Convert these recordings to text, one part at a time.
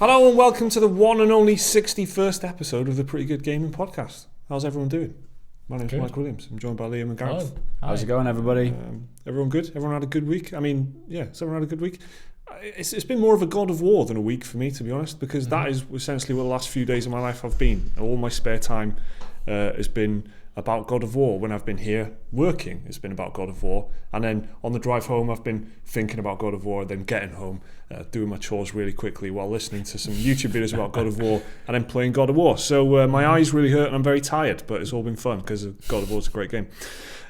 Hello and welcome to the one and only 61st episode of the Pretty Good Gaming Podcast. How's everyone doing? My name's Mike Williams. I'm joined by Liam and Gareth. How's it going, everybody? Everyone good? Everyone had a good week? I mean, yeah, everyone had a good week. It's been more of a God of War than a week for me, to be honest, because that is essentially what the last few days of my life have been. All my spare time has been about God of War. When I've been here working, it's been about God of War. And then on the drive home, I've been thinking about God of War, then getting home, doing my chores really quickly while listening to some YouTube videos about God of War, and then playing God of War. So my eyes really hurt and I'm very tired, but it's all been fun because God of War is a great game.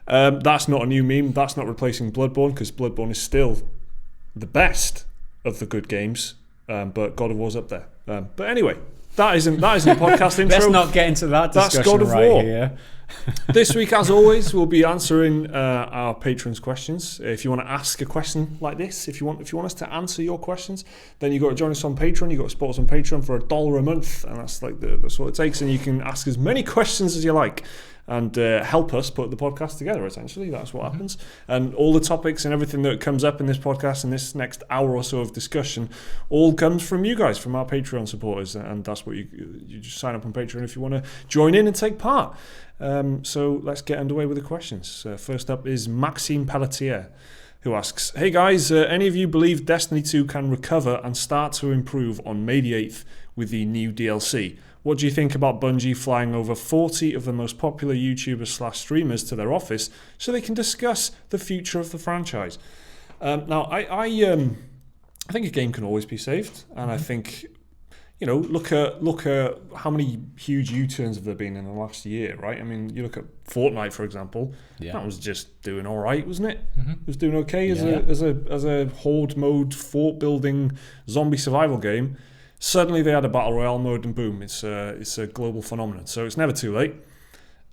That's not a new meme. That's not replacing Bloodborne, because Bloodborne is still the best of the good games, but God of War's up there. But anyway, that isn't a podcast intro. Let's not get into that discussion. That's God of right War. Here. This week, as always, we'll be answering our patrons' questions. If you want to ask a question like this, if you want us to answer your questions, then you've got to join us on Patreon. You've got to support us on Patreon for $1 a month, and that's what it takes. And you can ask as many questions as you like and help us put the podcast together, essentially. That's what happens. And all the topics and everything that comes up in this podcast and this next hour or so of discussion all comes from you guys, from our Patreon supporters. And that's what you just sign up on Patreon if you want to join in and take part. So let's get underway with the questions. First up is Maxime Pelletier, who asks, hey guys, any of you believe Destiny 2 can recover and start to improve on May the 8th with the new DLC? What do you think about Bungie flying over 40 of the most popular YouTubers/streamers to their office so they can discuss the future of the franchise? Now, I think a game can always be saved, and I think, you know, look at how many huge U-turns have there been in the last year, right? I mean, you look at Fortnite, for example. Yeah. That was just doing all right, wasn't it? It was doing okay as a horde mode, fort building, zombie survival game. Suddenly they had a battle royale mode, and boom, it's a global phenomenon. So it's never too late.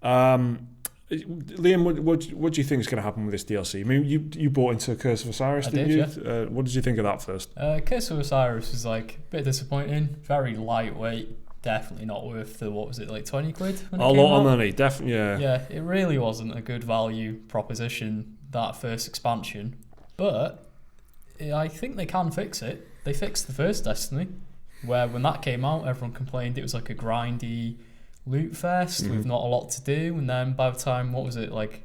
Liam, what do you think is going to happen with this DLC? I mean, you bought into Curse of Osiris, didn't you? Yeah. What did you think of that first? Curse of Osiris was like a bit disappointing. Very lightweight. Definitely not worth the, what was it, like 20 quid? A lot of money, definitely, yeah. Yeah, it really wasn't a good value proposition, that first expansion. But I think they can fix it. They fixed the first Destiny, where when that came out, everyone complained it was like a grindy loot fest with not a lot to do, and then by the time, what was it, like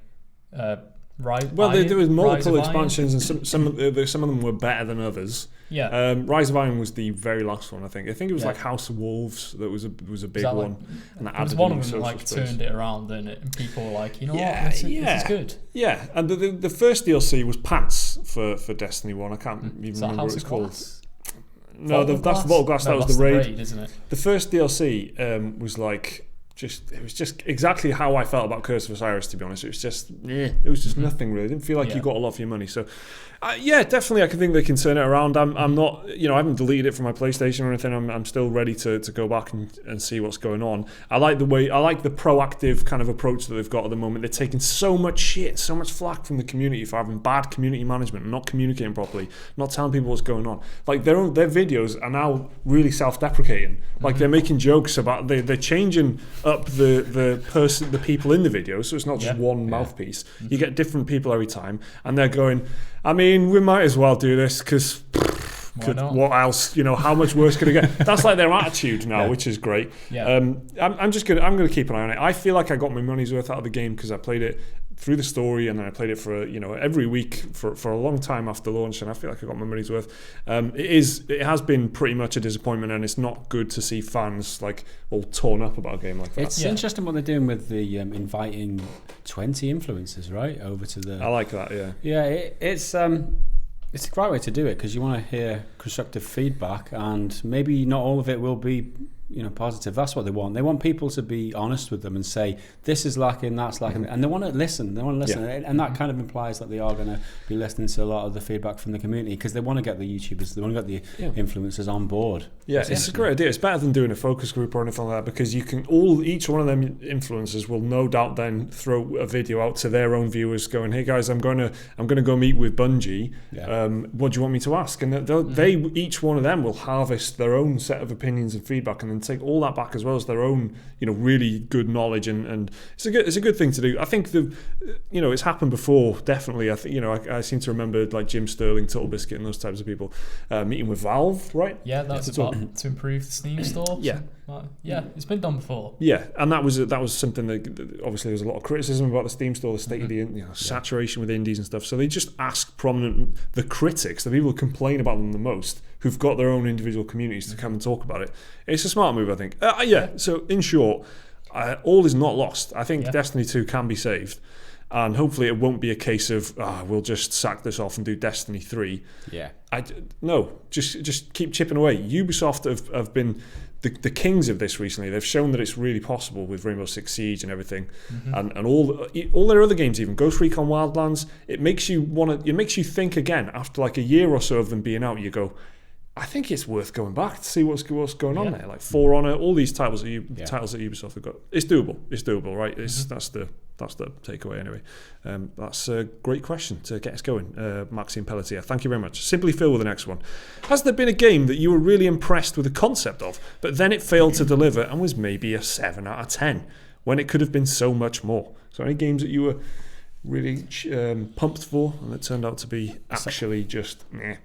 there was multiple expansions, and some of them were better than others. Yeah. Rise of Iron was the very last one, I think. It was like House of Wolves that was a big one, and that added one of them that turned it around, didn't it? And people were like, you know what, this is good. Yeah, and the first DLC was pants for Destiny 1. I can't even remember what it's called. No, that's the Vault Glass. That was the raid, isn't it? The first DLC was like it was just exactly how I felt about Curse of Osiris. To be honest, it was just nothing really. I didn't feel like you got a lot for your money. So, definitely, I can think they can turn it around. I'm not, I haven't deleted it from my PlayStation or anything. I'm still ready to go back and see what's going on. I like the proactive kind of approach that they've got at the moment. They're taking so much shit, so much flack from the community for having bad community management, and not communicating properly, not telling people what's going on. Like their videos are now really self-deprecating. Like they're making jokes about they're changing up the people in the video, so it's not just one mouthpiece. You get different people every time, and they're going, I mean, we might as well do this because what else? How much worse could it get? That's like their attitude now, which is great. Yeah. I'm gonna keep an eye on it. I feel like I got my money's worth out of the game because I played it through the story, and then I played it for every week for a long time after launch, and I feel like I got my money's worth. It has been pretty much a disappointment, and it's not good to see fans like all torn up about a game like that. It's interesting what they're doing with the inviting 20 influencers right over to the. I like that. It's a great way to do it because you want to hear constructive feedback, and maybe not all of it will be positive. That's what they want. They want people to be honest with them and say this is lacking, that's lacking, and they want to listen. And that kind of implies that they are going to be listening to a lot of the feedback from the community because they want to get the YouTubers, they want to get the influencers on board. Yeah, it's a great idea. It's better than doing a focus group or anything like that because you can each one of them influencers will no doubt then throw a video out to their own viewers going, hey guys, I'm going to go meet with Bungie. What do you want me to ask? And they each one of them will harvest their own set of opinions and feedback and then take all that back as well as their own, really good knowledge, and it's a good thing to do. I think it's happened before, definitely. I think I seem to remember like Jim Sterling, Total Biscuit, and those types of people meeting with Valve, right? Yeah, that's about to improve the Steam store. Yeah. Yeah, it's been done before. Yeah, and that was something that obviously there was a lot of criticism about the Steam store, the state of the saturation with indies and stuff. So they just ask the critics, the people who complain about them the most, who've got their own individual communities, to come and talk about it. It's a smart move, I think. So in short, all is not lost. I think Destiny 2 can be saved. And hopefully it won't be a case of we'll just sack this off and do Destiny 3. Yeah. No, just keep chipping away. Ubisoft have been the kings of this recently. They've shown that it's really possible with Rainbow Six Siege and everything, and all their other games, even Ghost Recon Wildlands. It makes you think again after like a year or so of them being out. You go, I think it's worth going back to see what's going on there. Like For Honor, all these titles that Ubisoft have got. It's doable, right? That's the takeaway anyway. That's a great question to get us going. Maxime Pelletier, thank you very much. Simply Phil with the next one. Has there been a game that you were really impressed with the concept of, but then it failed to deliver and was maybe a 7 out of 10 when it could have been so much more? So any games that you were really pumped for and it turned out to be actually just meh?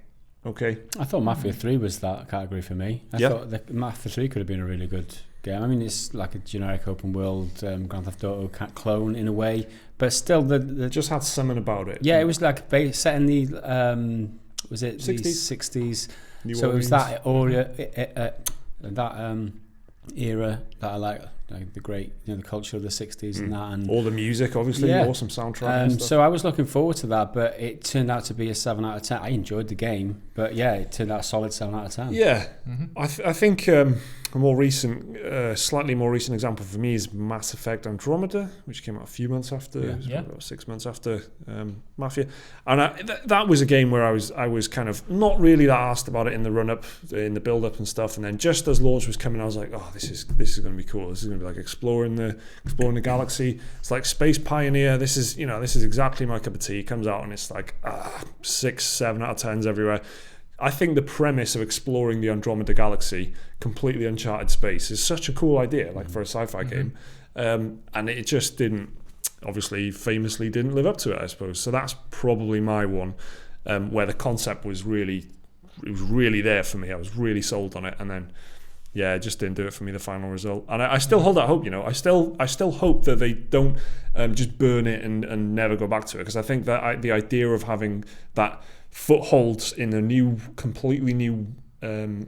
Okay. I thought Mafia 3 was that category for me. I thought that Mafia 3 could have been a really good game. I mean, it's like a generic open world Grand Theft Auto clone in a way, but still the just had something about it. Yeah, it was like set in the was it 60s? The 60s. So it was that era that I like the great, the culture of the 60s and that, and all the music, obviously, awesome soundtrack. And stuff. So I was looking forward to that, but it turned out to be a 7 out of 10. I enjoyed the game, but it turned out a solid 7 out of 10. Yeah, I think a slightly more recent example for me is Mass Effect Andromeda, which came out a few months after, about 6 months after Mafia, and that was a game where I was kind of not really that asked about it in the run up, in the build up and stuff, and then just as launch was coming, I was like, oh, this is going to be cool. This is going to be like exploring the galaxy. It's like Space Pioneer. This is exactly my cup of tea. It comes out and it's like 6, 7 out of 10s everywhere. I think the premise of exploring the Andromeda galaxy, completely uncharted space, is such a cool idea, like for a sci-fi game, and it just famously didn't live up to it, I suppose. So that's probably my one, where the concept was really there for me. I was really sold on it, and then it just didn't do it for me, the final result. And I still hold that hope, I still hope that they don't just burn it and never go back to it, because I think that the idea of having that footholds in a completely new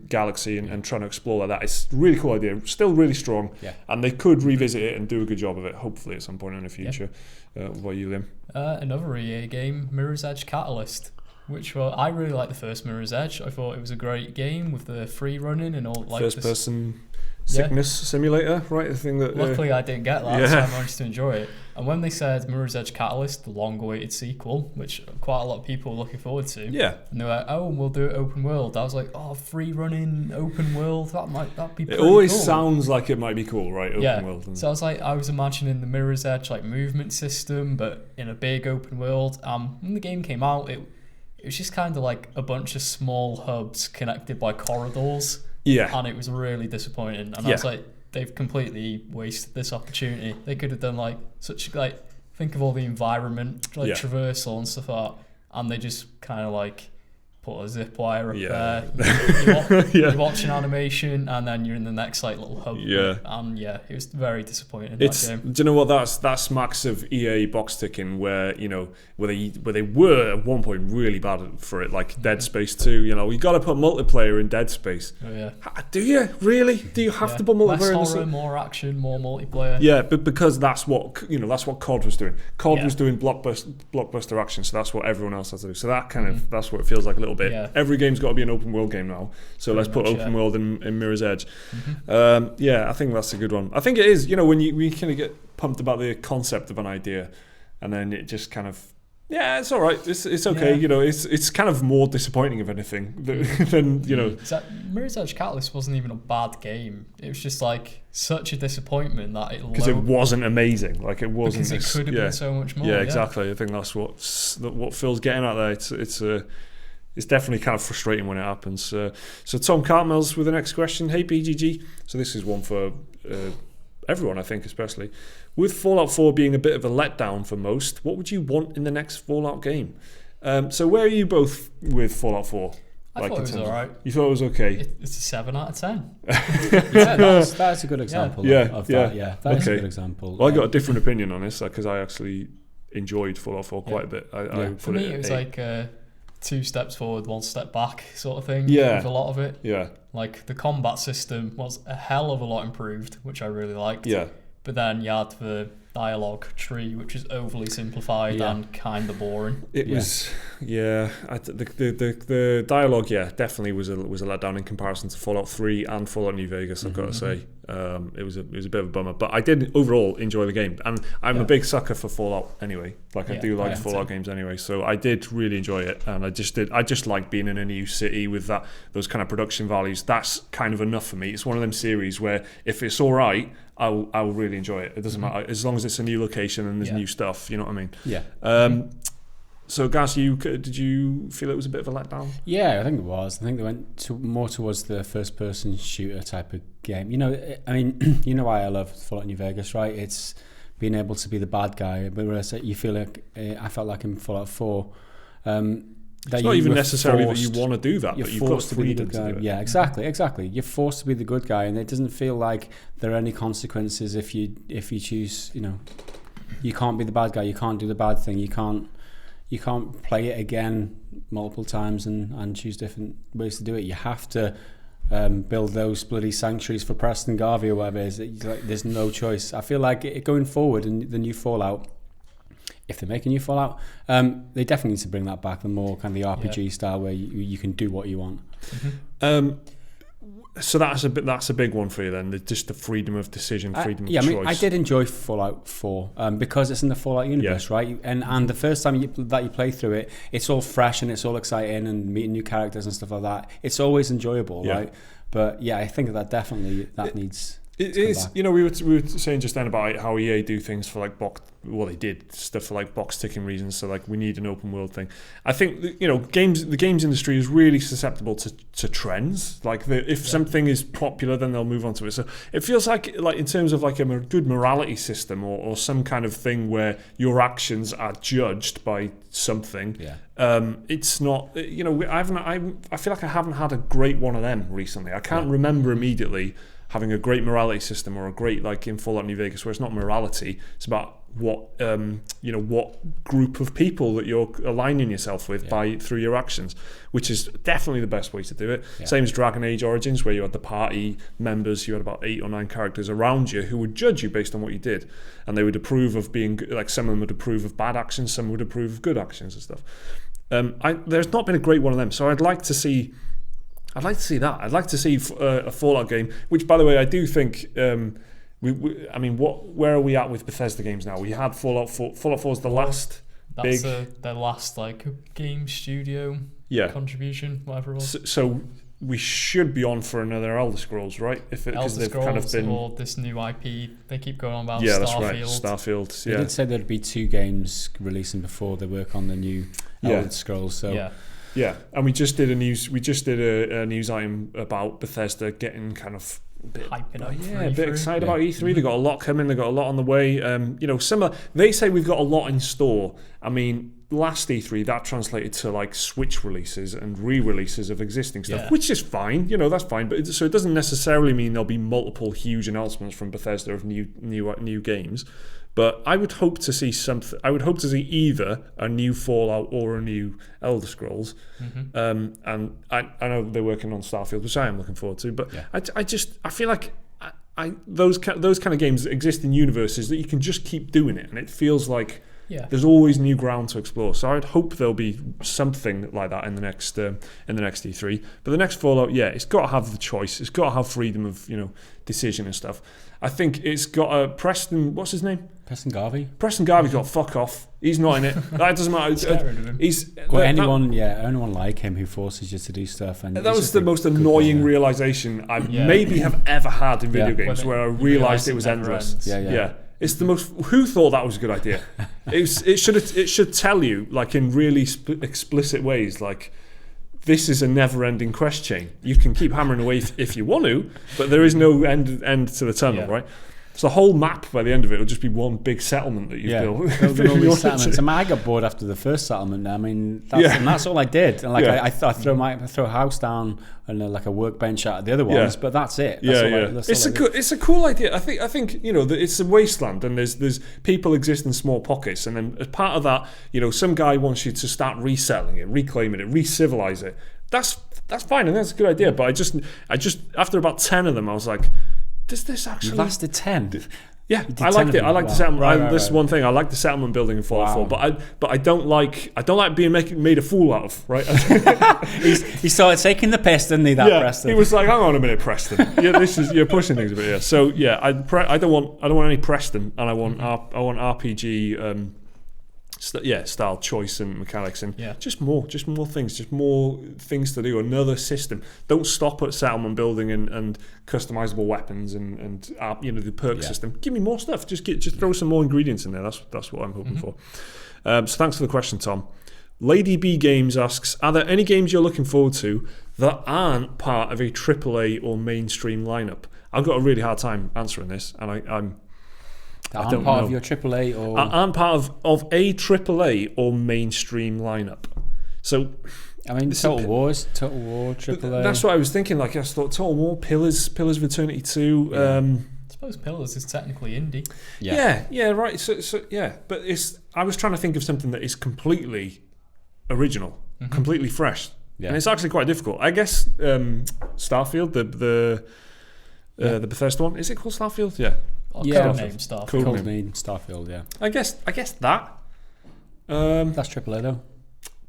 galaxy and trying to explore like that, it's a really cool idea, still really strong, and they could revisit it and do a good job of it, hopefully at some point in the future. What about you, Liam? Another EA game, Mirror's Edge Catalyst, which I really liked the first Mirror's Edge. I thought it was a great game with the free running and all, like first person sickness simulator, right? The thing that luckily I didn't get that, so I managed to enjoy it. And when they said Mirror's Edge Catalyst, the long-awaited sequel, which quite a lot of people were looking forward to, and they were like, oh, we'll do it open world. I was like, oh, free running open world, that'd be pretty cool. It always sounds like it might be cool, right? Open world. So I was imagining the Mirror's Edge like movement system, but in a big open world. When the game came out, it was just kind of like a bunch of small hubs connected by corridors. Yeah. And it was really disappointing. And I was like, they've completely wasted this opportunity. They could have done think of all the environment, traversal and stuff like that. And they just kind of put a zip wire up there. You're watching animation, and then you're in the next little hub. Yeah. And it was very disappointing. Do you know what? That smacks of EA box ticking, where they were at one point really bad for it, like Dead Space 2. You got to put multiplayer in Dead Space. Oh yeah. Do you really? Do you have to put multiplayer? Less horror, more action, more multiplayer. Yeah, but because that's what COD was doing. COD was doing blockbuster action, so that's what everyone else has to do. So that kind of that's what it feels like a little bit. Yeah. Every game's got to be an open world game now, so let's put open world in Mirror's Edge. I think that's a good one. I think it is, when we kind of get pumped about the concept of an idea, and then it just kind of it's all right, it's okay. It's kind of more disappointing, if anything, than Mirror's Edge Catalyst wasn't even a bad game. It was just such a disappointment that because it wasn't amazing. It wasn't, because it could have been so much more. Yeah, exactly. I think that's what Phil's getting at there. It's it's definitely kind of frustrating when it happens. So Tom Cartmell's with the next question. Hey BGG. So this is one for everyone, I think, especially. With Fallout 4 being a bit of a letdown for most, what would you want in the next Fallout game? So where are you both with Fallout 4? I thought it was alright. You thought it was okay? It's a 7 out of 10. That's a good example of that. Yeah, that's a good example. Well, I got a different opinion on this because I actually enjoyed Fallout 4 quite a bit. For me, it was like 2 steps forward, 1 step back sort of thing. Yeah. With a lot of it. Yeah. Like the combat system was a hell of a lot improved, which I really liked. Yeah. But then you had the dialogue tree, which is overly simplified and kind of boring. It was, the dialogue, definitely was a letdown in comparison to Fallout 3 and Fallout New Vegas. I've got to say, it was a bit of a bummer. But I did overall enjoy the game, and I'm a big sucker for Fallout anyway. Like I do like Fallout games anyway, so I did really enjoy it, and I just like being in a new city with those kind of production values. That's kind of enough for me. It's one of them series where if it's all right, I will really enjoy it. It doesn't matter as long as it's a new location and there's new stuff. You know what I mean? Yeah. So, Gas, did you feel it was a bit of a letdown? Yeah, I think it was. I think they went more towards the first-person shooter type of game. You know, I mean, you know why I love Fallout New Vegas, right? It's being able to be the bad guy. But whereas you feel like I felt like in Fallout 4. It's not even necessarily that you want to do that, but you've got freedom to do it. Yeah, exactly. You're forced to be the good guy, and it doesn't feel like there are any consequences if you choose. You know, you can't be the bad guy. You can't do the bad thing. You can't play it again multiple times and choose different ways to do it. You have to build those bloody sanctuaries for Preston Garvey or whatever it is. Like, there's no choice. I feel like going forward in the new Fallout, if they make a new Fallout, they definitely need to bring that back, the more kind of the RPG style where you can do what you want. So that's a big one for you then, just the freedom of decision, freedom of choice. I mean, I did enjoy Fallout 4 because it's in the Fallout universe, right? And the first time that you play through it, it's all fresh and it's all exciting and meeting new characters and stuff like that. It's always enjoyable, right? But yeah, I think that definitely needs. It is, you know, we were saying just then about how EA do things for like they did stuff for like box ticking reasons. So like we need an open world thing. I think you know the games industry is really susceptible to trends. Like if something is popular, then they'll move on to it. So it feels like in terms of like a good morality system or some kind of thing where your actions are judged by something. It's not. You know, I feel like I haven't had a great one of them recently. I can't remember immediately having a great morality system or a great, like in Fallout New Vegas, where it's not morality, it's about what what group of people that you're aligning yourself with through your actions, which is definitely the best way to do it. Same as Dragon Age Origins, where you had the party members, you had about 8 or 9 characters around you who would judge you based on what you did, and they would approve of being like, some of them would approve of bad actions, some would approve of good actions and stuff. There's not been a great one of them, so I'd like to see that. I'd like to see a Fallout game, which, by the way, I do think. Where are we at with Bethesda games now? We had Fallout 4. Fallout 4 is the last big. That's their last game studio contribution, whatever it was. So we should be on for another Elder Scrolls, right? Because they've kind of been, or this new IP they keep going on about. Yeah, Starfield. That's right. Starfield. Yeah. They did say there'd be 2 games releasing before they work on the new Elder Scrolls. So. Yeah, and we just did a news item about Bethesda getting kind of a bit excited about E3. They got a lot coming. They got a lot on the way. Similar. They say we've got a lot in store. I mean, last E3 that translated to like Switch releases and re-releases of existing stuff, which is fine. You know, that's fine. But so it doesn't necessarily mean there'll be multiple huge announcements from Bethesda of new games. But I would hope to see something. I would hope to see either a new Fallout or a new Elder Scrolls. And I know they're working on Starfield, which I am looking forward to. But I feel like those kind of games exist in universes that you can just keep doing it, and it feels like there's always new ground to explore. So I'd hope there'll be something like that in the next E3. But the next Fallout, it's got to have the choice. It's got to have freedom of decision and stuff. I think it's got Preston. What's his name? Preston Garvey. Preston Garvey's got fuck off. He's not in it. That doesn't matter. Get rid of him. Anyone like him who forces you to do stuff. And that was the most annoying realization I maybe have ever had in video games, where I realized it was endless. It's the most. Who thought that was a good idea? It should tell you, like, in really explicit ways, like, this is a never-ending quest chain. You can keep hammering away if you want to, but there is no end to the tunnel, right? So the whole map by the end of it will just be one big settlement that you've built. Building all these settlements. I got bored after the first settlement. I mean, and that's all I did. And I throw a house down and like a workbench at the other ones, but that's it. It's a cool idea. I think that it's a wasteland, and there's people exist in small pockets, and then as part of that, some guy wants you to start resettling it, reclaiming it, re-civilize it. That's fine, and that's a good idea. But I just after about 10 of them, I was like, does this actually... You lasted 10? Yeah, I liked it. I like the settlement. This is one thing. I like the settlement building in Fallout 4, but I don't like being made a fool out of. Right? He started taking the piss, didn't he? Preston. He was like, "Hang on a minute, Preston. You're pushing things a bit here." So yeah, I don't want any Preston, and I want RPG. Style choice and mechanics, and just more things to do. Another system. Don't stop at settlement building and customizable weapons and the perk system. Give me more stuff. Just throw some more ingredients in there. That's what I'm hoping for. So thanks for the question, Tom. Lady B Games asks, are there any games you're looking forward to that aren't part of a AAA or mainstream lineup? I've got a really hard time answering this, and I'm. That aren't part of your AAA or... aren't part of a AAA or mainstream lineup. So... I mean, Total War, AAA... That's what I was thinking. Like, I thought Total War, Pillars of Eternity 2... Yeah. I suppose Pillars is technically indie. Yeah, right. So yeah. But I was trying to think of something that is completely original, completely fresh. Yeah. And it's actually quite difficult. I guess Starfield, the Bethesda one. Is it called Starfield? Yeah. Codename Starfield. Codename Starfield, yeah. I guess that. That's AAA though.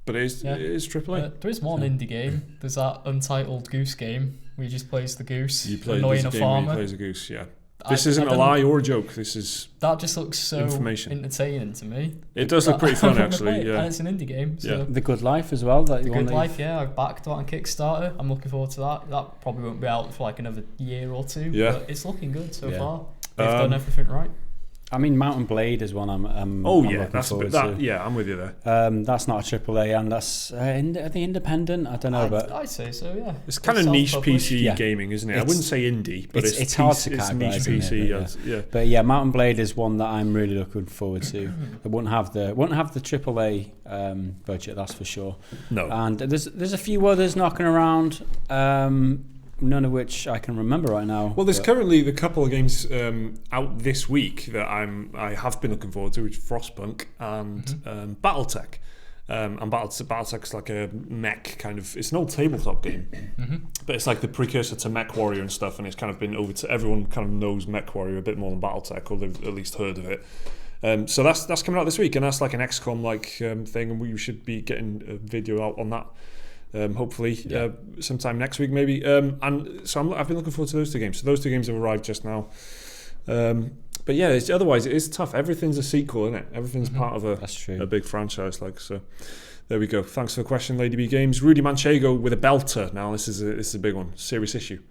But it is AAA. There is one indie game. There's that Untitled Goose game where you just plays the goose, annoying a farmer. He plays a goose, yeah. This isn't a lie or a joke. This is that just looks so entertaining to me. It does look pretty fun, actually. Yeah, and it's an indie game. So. The Good Life as well. The Good Life, I backed that on Kickstarter. I'm looking forward to that. That probably won't be out for like another year or two. Yeah, but it's looking good so far. They've done everything right. I mean, Mountain Blade is one I'm looking forward to. Yeah, I'm with you there. That's not a AAA, and that's the independent. I don't know, but I'd say so. Yeah, it's kind of niche PC gaming, isn't it? I wouldn't say indie, but it's hard to categorize. It's niche PC. But yeah, Mountain Blade is one that I'm really looking forward to. It won't have the AAA budget, that's for sure. No, and there's a few others knocking around. None of which I can remember right now. Well, there's currently the couple of games out this week that I have been looking forward to, which is Frostpunk and BattleTech. And BattleTech's like a mech kind of... It's an old tabletop game, but it's like the precursor to MechWarrior and stuff, and it's kind of been over to... Everyone kind of knows MechWarrior a bit more than BattleTech, or they've at least heard of it. So that's coming out this week, and that's like an XCOM-like thing, and we should be getting a video out on that. Hopefully sometime next week maybe, and so I've been looking forward to those two games. So those two games have arrived just now, but yeah, otherwise it is tough. Everything's a sequel, isn't it? Everything's part of a big franchise. Like, so there we go. Thanks for the question, Lady B Games. Rudy Manchego with a belter. Now this is a big one, serious issue.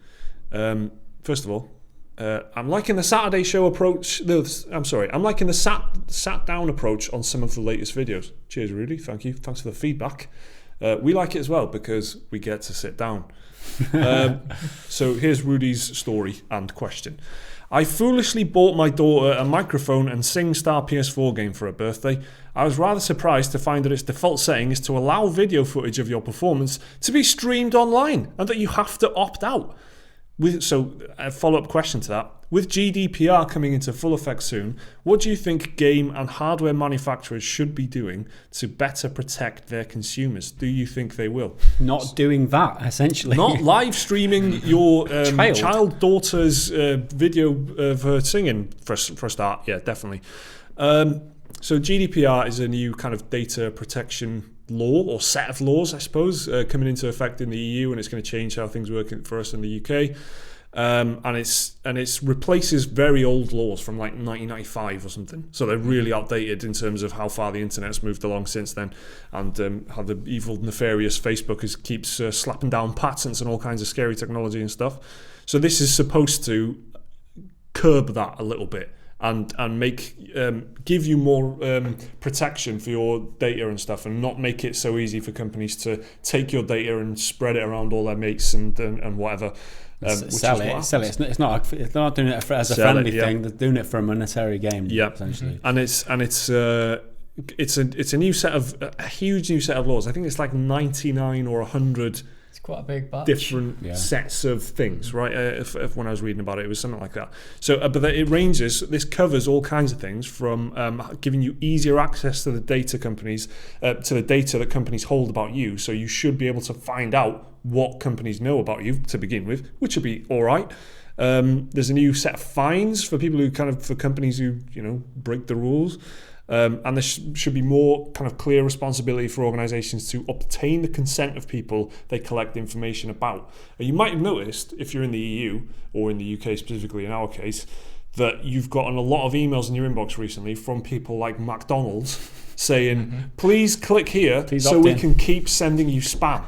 First of all, I'm liking the Saturday show approach. I'm liking the sat down approach on some of the latest videos. Cheers, Rudy. Thank you. Thanks for the feedback. We like it as well because we get to sit down. So here's Rudy's story and question. I foolishly bought my daughter a microphone and SingStar PS4 game for her birthday. I was rather surprised to find that its default setting is to allow video footage of your performance to be streamed online and that you have to opt out. So a follow-up question to that. With GDPR coming into full effect soon, what do you think game and hardware manufacturers should be doing to better protect their consumers? Do you think they will? Not doing that, essentially. Not live streaming your child daughter's video of her singing, for a start. Yeah, definitely. So GDPR is a new kind of data protection law, or set of laws, I suppose, coming into effect in the EU, and it's going to change how things work for us in the UK. And it's replaces very old laws from like 1995 or something. So they're really outdated in terms of how far the internet's moved along since then, and how the evil, nefarious Facebook keeps slapping down patents and all kinds of scary technology and stuff. So this is supposed to curb that a little bit and give you more protection for your data and stuff, and not make it so easy for companies to take your data and spread it around all their mates and whatever. Sell it. It's not doing it as a friendly thing. They're doing it for a monetary game. Yeah, essentially. And it's a new set of a huge new set of laws. I think it's like 99 or 100. It's quite a big batch. Different sets of things, right? If when I was reading about it, it was something like that. So, but it ranges. This covers all kinds of things from giving you easier access to the data companies, to the data that companies hold about you. So you should be able to find out what companies know about you to begin with, which would be all right. There's a new set of fines for people for companies who break the rules. And there should be more kind of clear responsibility for organisations to obtain the consent of people they collect information about. And you might have noticed, if you're in the EU, or in the UK specifically in our case, that you've gotten a lot of emails in your inbox recently from people like McDonald's saying, please click here so we can keep sending you spam.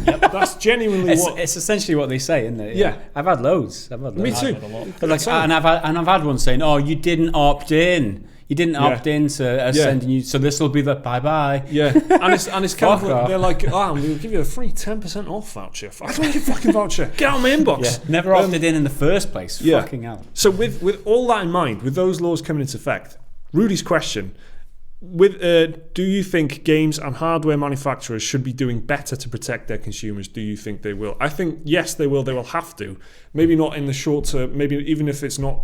Yep. That's genuinely it's essentially what they say, isn't it? Yeah. I've had loads. Me too. And I've had one saying, oh, you didn't opt in. You didn't opt in to sending you, so this will be the bye-bye. Yeah, and it's kind of like, they're like, we'll give you a free 10% off voucher. I don't want your fucking voucher. Get out of my inbox. Yeah. Never opted in the first place. Yeah. Fucking hell. So with all that in mind, with those laws coming into effect, Rudy's question, do you think games and hardware manufacturers should be doing better to protect their consumers? Do you think they will? I think, yes, they will. They will have to. Maybe not in the short term. Maybe even if it's not...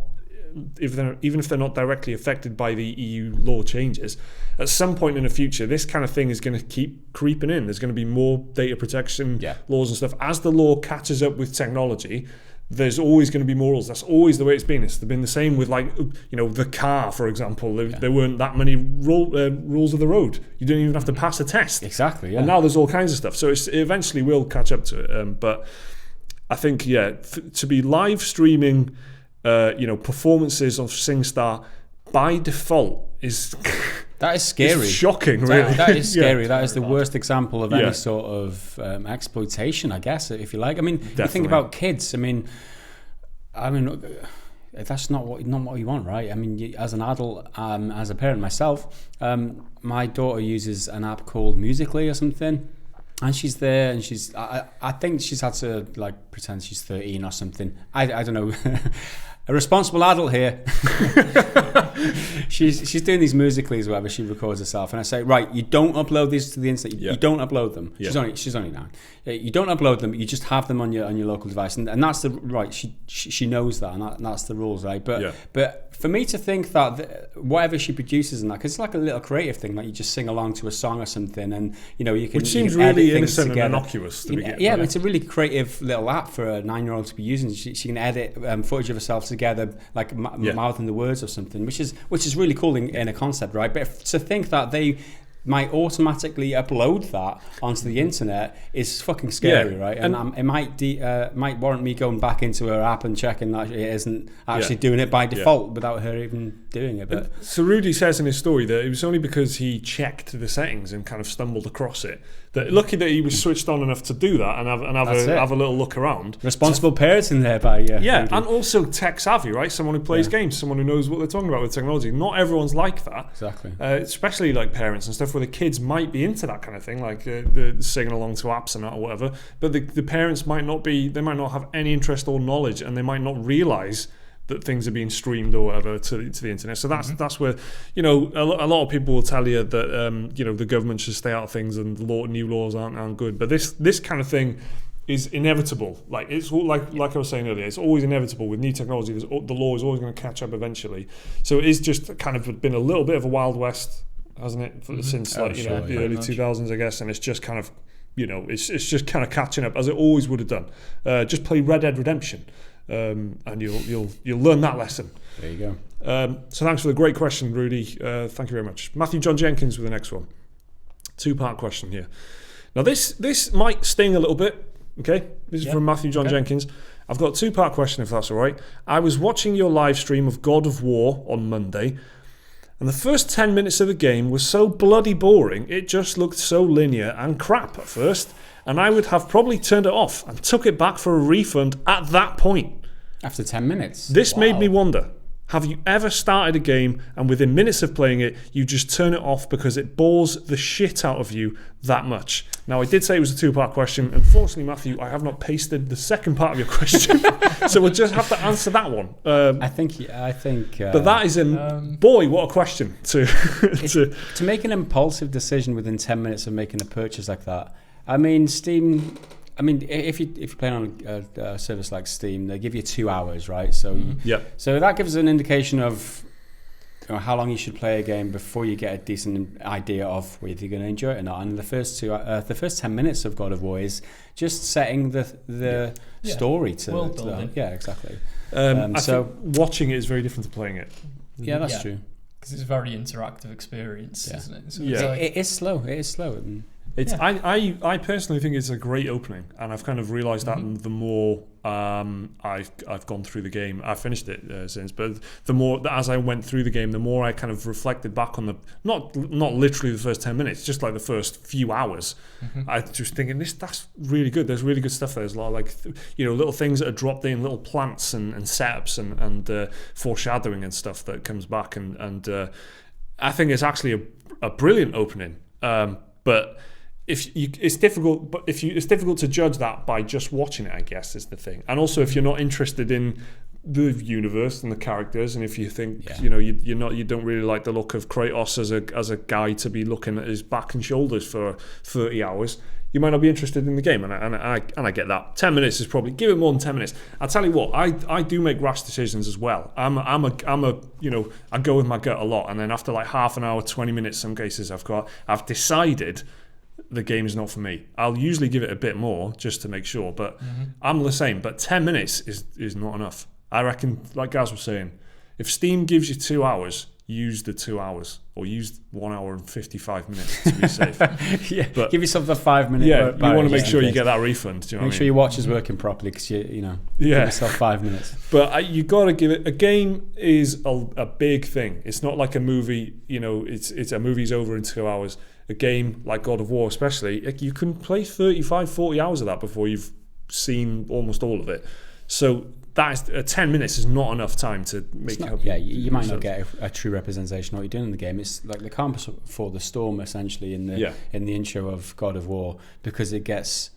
Even if they're not directly affected by the EU law changes, at some point in the future, this kind of thing is going to keep creeping in. There's going to be more data protection laws and stuff. As the law catches up with technology, there's always going to be more rules. That's always the way it's been. It's been the same with, like, the car, for example. There weren't that many rules of the road. You didn't even have to pass a test. Exactly, yeah. And now there's all kinds of stuff. So it eventually will catch up to it. But I think, to be live streaming performances of SingStar by default is that is scary. It's shocking, really. That is scary. That is the worst example of any sort of exploitation, I guess, if you like. I mean, you think about kids. I mean, that's not what you want, right? I mean, as an adult, as a parent myself, my daughter uses an app called Musical.ly or something. And she's there, and I think she's had to pretend she's 13 or something. I don't know. A responsible adult here. She's doing these Musical.lys or whatever. She records herself, and I say, right, you don't upload these to the internet. You don't upload them. Yeah. She's only 9. You don't upload them. You just have them on your local device, and that's the right. She knows that, and that's the rules, right? But for me to think that whatever she produces and that, because it's like a little creative thing, like you just sing along to a song or something, and you can. Which seems really innocent and innocuous to begin with. Yeah, it's a really creative little app for a 9-year-old to be using. She can edit footage of herself together, like mouthing the words or something, which is really cool in a concept, right? But to think that they might automatically upload that onto the internet is fucking scary, right? And it might warrant me going back into her app and checking that it isn't actually doing it by default without her even doing it. But so Rudy says in his story that it was only because he checked the settings and kind of stumbled across it. That lucky that he was switched on enough to do that and have a little look around. Responsible parenting there by Rudy. And also tech savvy, right? Someone who plays games, someone who knows what they're talking about with technology. Not everyone's like that. Exactly. Especially like parents and stuff where the kids might be into that kind of thing, like singing along to apps and that or whatever. But the parents might not be. They might not have any interest or knowledge, and they might not realise that things are being streamed or whatever to the internet. So that's where, a lot of people will tell you that the government should stay out of things and new laws aren't good. But this kind of thing is inevitable. Like it's like I was saying earlier, it's always inevitable with new technology. The law is always going to catch up eventually. So it is just kind of been a little bit of a Wild West, hasn't it, since the early 2000s, I guess. And it's just kind of it's just kind of catching up as it always would have done. Just play Red Dead Redemption. And you'll learn that lesson. There you go. So thanks for the great question, Rudy. Thank you very much. Matthew John Jenkins with the next one. 2-part question here. Now this might sting a little bit. Okay, this is from Matthew John Jenkins. I've got a 2-part question, if that's all right. I was watching your live stream of God of War on Monday, and the first 10 minutes of the game was so bloody boring. It just looked so linear and crap at first. And I would have probably turned it off and took it back for a refund at that point. After 10 minutes? This made me wonder, Have you ever started a game and within minutes of playing it, you just turn it off because it bores the shit out of you that much? Now, I did say it was a two-part question. Unfortunately, Matthew, I have not pasted the second part of your question, so we'll just have to answer that one. I think. But that is boy, what a question to make an impulsive decision within 10 minutes of making a purchase like that. I mean, Steam. I mean, if you're playing on a service like Steam, they give you 2 hours, right? So so that gives an indication of how long you should play a game before you get a decent idea of whether you're going to enjoy it or not. And the first 10 minutes of God of War is just setting the story to yeah, exactly. I think watching it is very different to playing it. Yeah, that's true. Because it's a very interactive experience, isn't it? So it is slow. It is slow. I personally think it's a great opening, and I've kind of realised that the more I've gone through the game. I finished it since, but the more as I went through the game, the more I kind of reflected back on the not literally the first 10 minutes, just like the first few hours. I just thinking that's really good. There's really good stuff there. There's a lot of like little things that are dropped in, little plants and setups and foreshadowing and stuff that comes back, and I think it's actually a brilliant opening. But it's difficult to judge that by just watching it, I guess, is the thing. And also, if you're not interested in the universe and the characters, and if you think you don't really like the look of Kratos as a guy to be looking at his back and shoulders for 30 hours, you might not be interested in the game. And I get that. 10 minutes is probably, give it more than 10 minutes. I'll tell you what, I do make rash decisions as well. I go with my gut a lot, and then after like half an hour, 20 minutes, some cases I've decided the game is not for me. I'll usually give it a bit more just to make sure, but I'm the same. But 10 minutes is not enough. I reckon, like Gaz was saying, if Steam gives you 2 hours, use the 2 hours, or use 1 hour and 55 minutes to be safe. But give yourself a 5 minute. Yeah, you want to make sure you get that refund. Do you know make what sure your watch is working properly, because give yourself 5 minutes. But you got to give it. A game is a big thing. It's not like a movie. It's a movie's over in 2 hours. A game like God of War, especially, you can play 35, 40 hours of that before you've seen almost all of it. So that is 10 minutes is not enough time to make it. You might not get a true representation of what you're doing in the game. It's like the calm before the storm, essentially, in the intro of God of War, because it gets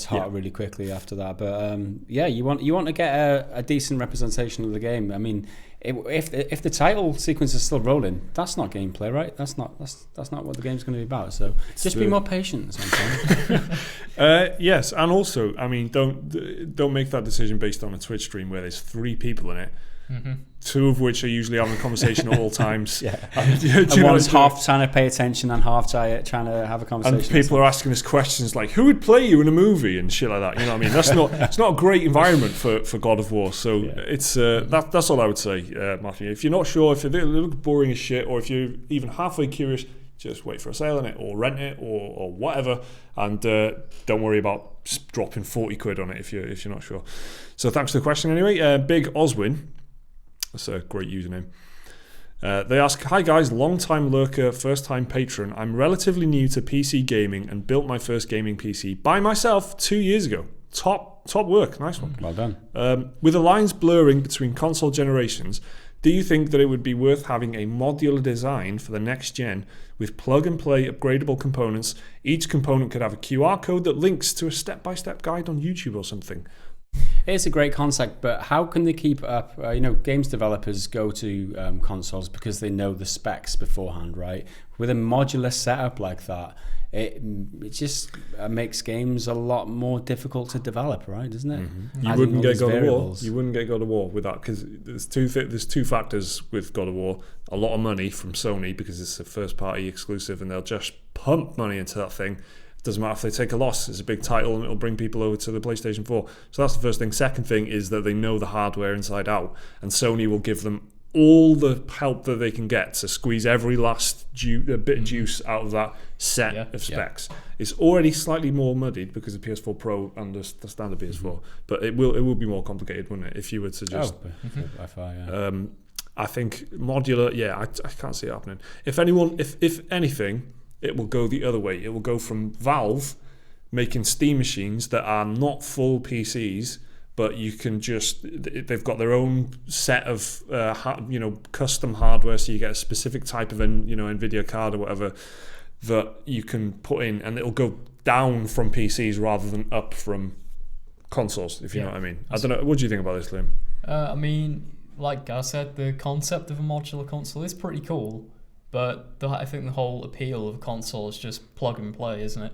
hot really quickly after that. But you want to get a decent representation of the game. I mean, if the title sequence is still rolling, that's not gameplay, right? That's not what the game's going to be about. So just be more patient. Yes, and also, I mean, don't make that decision based on a Twitch stream where there's 3 people in it. 2 of which are usually having a conversation at all times. And one's half trying to pay attention and half trying to have a conversation. And people are asking us questions like, "Who would play you in a movie?" and shit like that. You know what I mean? That's it's not a great environment for God of War. So it's that's all I would say, Matthew. If you're not sure, if it looks boring as shit, or if you're even halfway curious, just wait for a sale on it, or rent it, or whatever, and don't worry about dropping 40 quid on it if you're not sure. So thanks for the question anyway. Big Oswin. That's a great username. They ask, "Hi guys, long-time lurker, first-time patron. I'm relatively new to PC gaming and built my first gaming PC by myself 2 years ago. Top work, nice one. Well done. With the lines blurring between console generations, do you think that it would be worth having a modular design for the next gen with plug-and-play upgradable components? Each component could have a QR code that links to a step-by-step guide on YouTube or something." It's a great concept, but how can they keep up? Games developers go to consoles because they know the specs beforehand, right? With a modular setup like that, it just makes games a lot more difficult to develop, right? Doesn't it? You wouldn't get God of War. You wouldn't get God of War with that, because there's two factors with God of War. A lot of money from Sony, because it's a first-party exclusive, and they'll just pump money into that thing. Doesn't matter if they take a loss. It's a big title and it'll bring people over to the PlayStation 4. So that's the first thing. Second thing is that they know the hardware inside out, and Sony will give them all the help that they can get to squeeze every last bit of juice out of that set of specs. It's already slightly more muddied because of PS4 Pro and the standard PS4, but it will be more complicated, wouldn't it, if you were to just... I think modular, I can't see it happening. If anything, it will go the other way. It will go from Valve making Steam machines that are not full PCs, but you can they've got their own set of custom hardware, so you get a specific type of NVIDIA card or whatever that you can put in, and it'll go down from PCs rather than up from consoles, if you know what I mean. I don't know, what do you think about this, Liam? I mean, like I said, the concept of a modular console is pretty cool, but I think the whole appeal of a console is just plug and play, isn't it?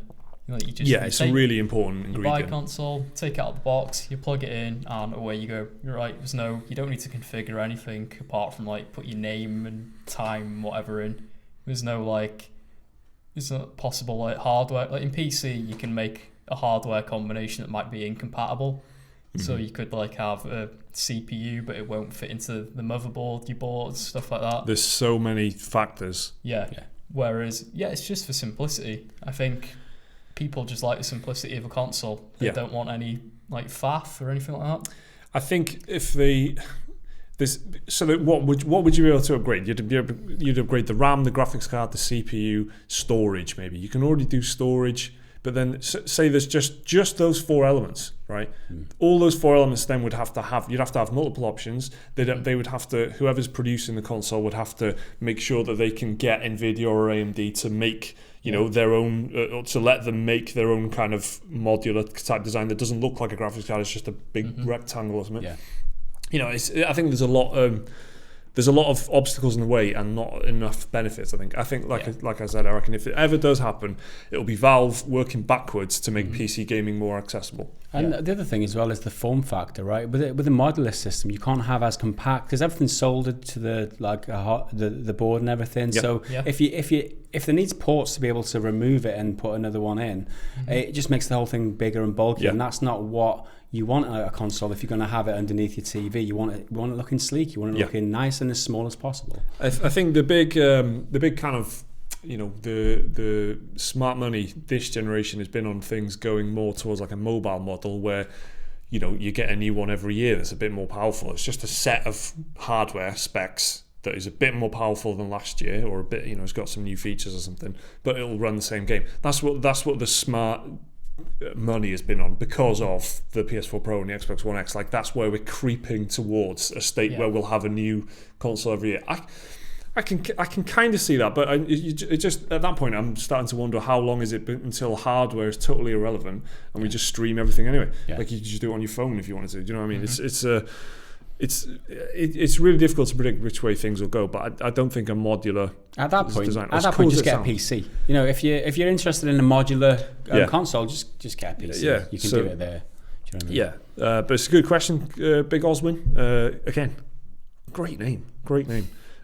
It's a really important ingredient. You buy a console, take it out of the box, you plug it in, and away you go. You're right. You don't need to configure anything apart from like put your name and time, whatever in. There's not possible like hardware. Like in PC, you can make a hardware combination that might be incompatible. Mm-hmm. So you could like have a CPU, but it won't fit into the motherboard you bought, stuff like that. There's so many factors. Yeah. Whereas, it's just for simplicity. I think people just like the simplicity of a console. They don't want any like faff or anything like that. I think if what would you be able to upgrade? You'd upgrade the RAM, the graphics card, the CPU, storage. Maybe you can already do storage, but then say there's just those 4 elements, right? All those 4 elements then you'd have to have multiple options. They would have to, whoever's producing the console would have to make sure that they can get NVIDIA or AMD to make their own, to let them make their own kind of modular type design that doesn't look like a graphics card. It's just a big rectangle or something. I think there's a lot of obstacles in the way and not enough benefits. I think like I said, I reckon if it ever does happen, it'll be Valve working backwards to make PC gaming more accessible. And the other thing as well is the form factor, right? With a modular system, you can't have as compact because everything's soldered to the board and everything. So if there needs ports to be able to remove it and put another one in, it just makes the whole thing bigger and bulkier, and that's not what you want a console. If you're going to have it underneath your TV, you want it looking sleek, you want it looking nice and as small as possible. I think the big kind of the smart money this generation has been on things going more towards like a mobile model where you get a new one every year that's a bit more powerful. It's just a set of hardware specs that is a bit more powerful than last year, or a bit it's got some new features or something, but it'll run the same game. That's what the smart money has been on because of the PS4 Pro and the Xbox One X. Like that's where we're creeping towards a state where we'll have a new console every year. I can kind of see that, but it just at that point I'm starting to wonder how long is it until hardware is totally irrelevant and we just stream everything anyway. Like you could just do it on your phone if you wanted to. Do you know what I mean? It's really difficult to predict which way things will go, but I don't think a modular design. Just get a PC. If you're interested in a modular console, just get a PC. You can do it there. Do you know what I mean? But it's a good question, Big Oswin. Again, great name.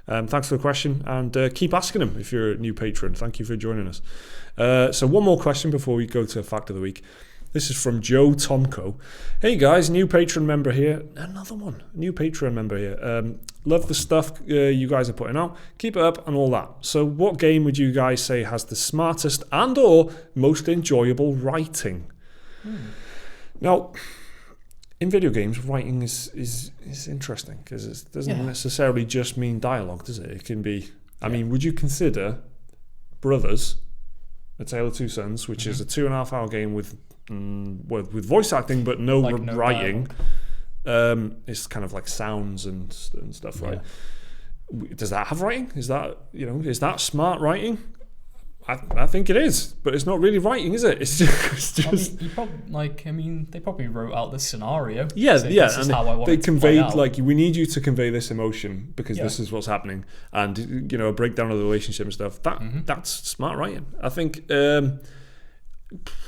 Thanks for the question, and keep asking them if you're a new patron. Thank you for joining us. So one more question before we go to Fact of the Week. This is from Joe Tomko. Hey guys, new Patreon member here. Another one, new Patreon member here. Love the stuff you guys are putting out. Keep it up and all that. So what game would you guys say has the smartest and or most enjoyable writing? Now, in video games, writing is interesting because it doesn't necessarily just mean dialogue, does it? It can be, I mean, would you consider Brothers, A Tale of Two Sons, which is a 2.5 hour game with voice acting but no writing. It's kind of like sounds and stuff, right? Does that have writing? Is that smart writing? I think it is, but it's not really writing, is it? It's just. They probably wrote out this scenario. This is how I want it to conveyed play out. We need you to convey this emotion because this is what's happening, and a breakdown of the relationship and stuff. That's smart writing. I think.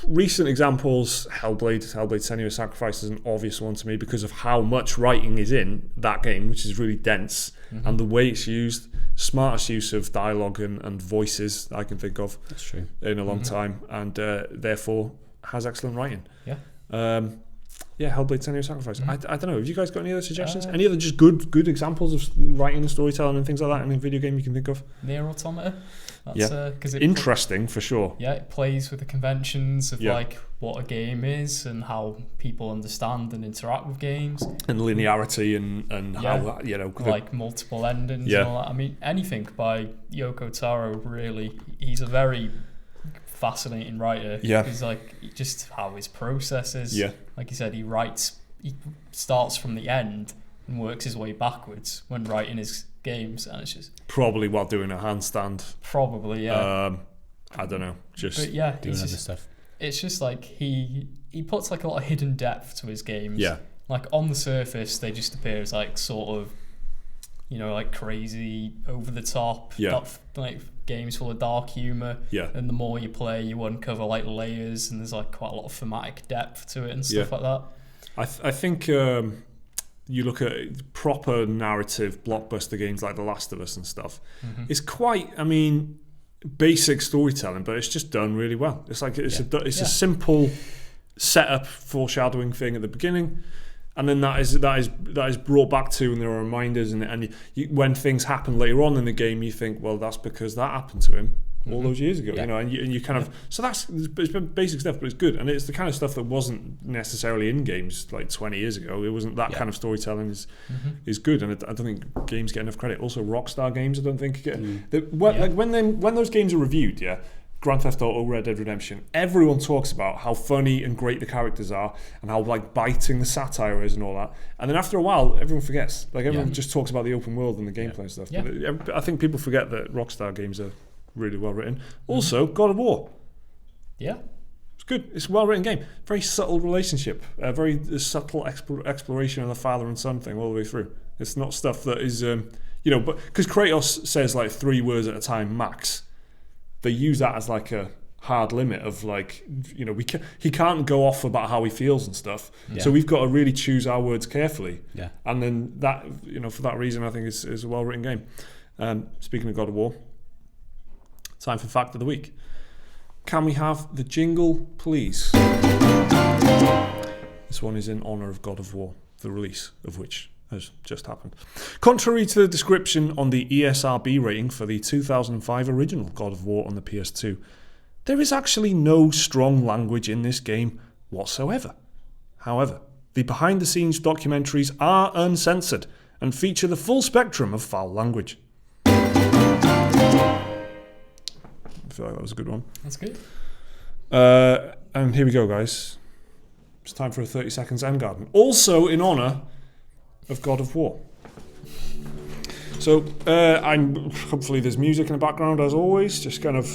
Recent examples, Hellblade Senua's Sacrifice is an obvious one to me because of how much writing is in that game, which is really dense, and the way it's used, smartest use of dialogue and voices I can think of. That's true. In a long time, and therefore has excellent writing. Hellblade Senua's Sacrifice. I don't know, have you guys got any other suggestions? Any other just good examples of writing and storytelling and things like that in a video game you can think of? Nier Automata. That's interesting for sure. It plays with the conventions of like what a game is and how people understand and interact with games, and linearity and how like multiple endings and all that. I mean, anything by Yoko Taro, really. He's a very fascinating writer. Because like just how his process is. Like you said, he writes he starts from the end and works his way backwards when writing his games, and it's just probably while doing a handstand. Probably, yeah. I don't know, just but yeah, doing other stuff. It's just like he puts like a lot of hidden depth to his games. Yeah. Like on the surface, they just appear as like sort of, like crazy, over the top. Yeah. Like games full of dark humor. Yeah. And the more you play, you uncover like layers, and there's like quite a lot of thematic depth to it and stuff like that. I think you look at proper narrative blockbuster games like The Last of Us and stuff. Mm-hmm. It's quite, basic storytelling, but it's just done really well. It's like it's a simple setup, foreshadowing thing at the beginning, and then that is brought back to, and there are reminders, and when things happen later on in the game, you think, well, that's because that happened to him all those years ago, and you kind of, so it's been basic stuff, but it's good, and it's the kind of stuff that wasn't necessarily in games like 20 years ago. It wasn't that kind of storytelling is good, and I don't think games get enough credit. Also, Rockstar games, I don't think get like when those games are reviewed, Grand Theft Auto, Red Dead Redemption, everyone talks about how funny and great the characters are and how like biting the satire is and all that. And then after a while, everyone forgets. Like everyone just talks about the open world and the gameplay and stuff. Yeah. But I think people forget that Rockstar games are really well written. Also, God of War. Yeah. It's good. It's a well written game. Very subtle relationship. Very subtle exploration of the father and son thing all the way through. It's not stuff that is, but because Kratos says like 3 words at a time max. They use that as like a hard limit of like, he can't go off about how he feels and stuff. Yeah. So we've got to really choose our words carefully. Yeah. And then that, for that reason, I think is a well-written game. Speaking of God of War, time for Fact of the Week. Can we have the jingle, please? This one is in honour of God of War, the release of which has just happened. Contrary to the description on the ESRB rating for the 2005 original God of War on the PS2, there is actually no strong language in this game whatsoever. However, the behind-the-scenes documentaries are uncensored and feature the full spectrum of foul language. I feel like that was a good one. That's good. And here we go, guys. It's time for a 30 Second Zen Garden. Also in honour of God of War. So hopefully there's music in the background as always, just kind of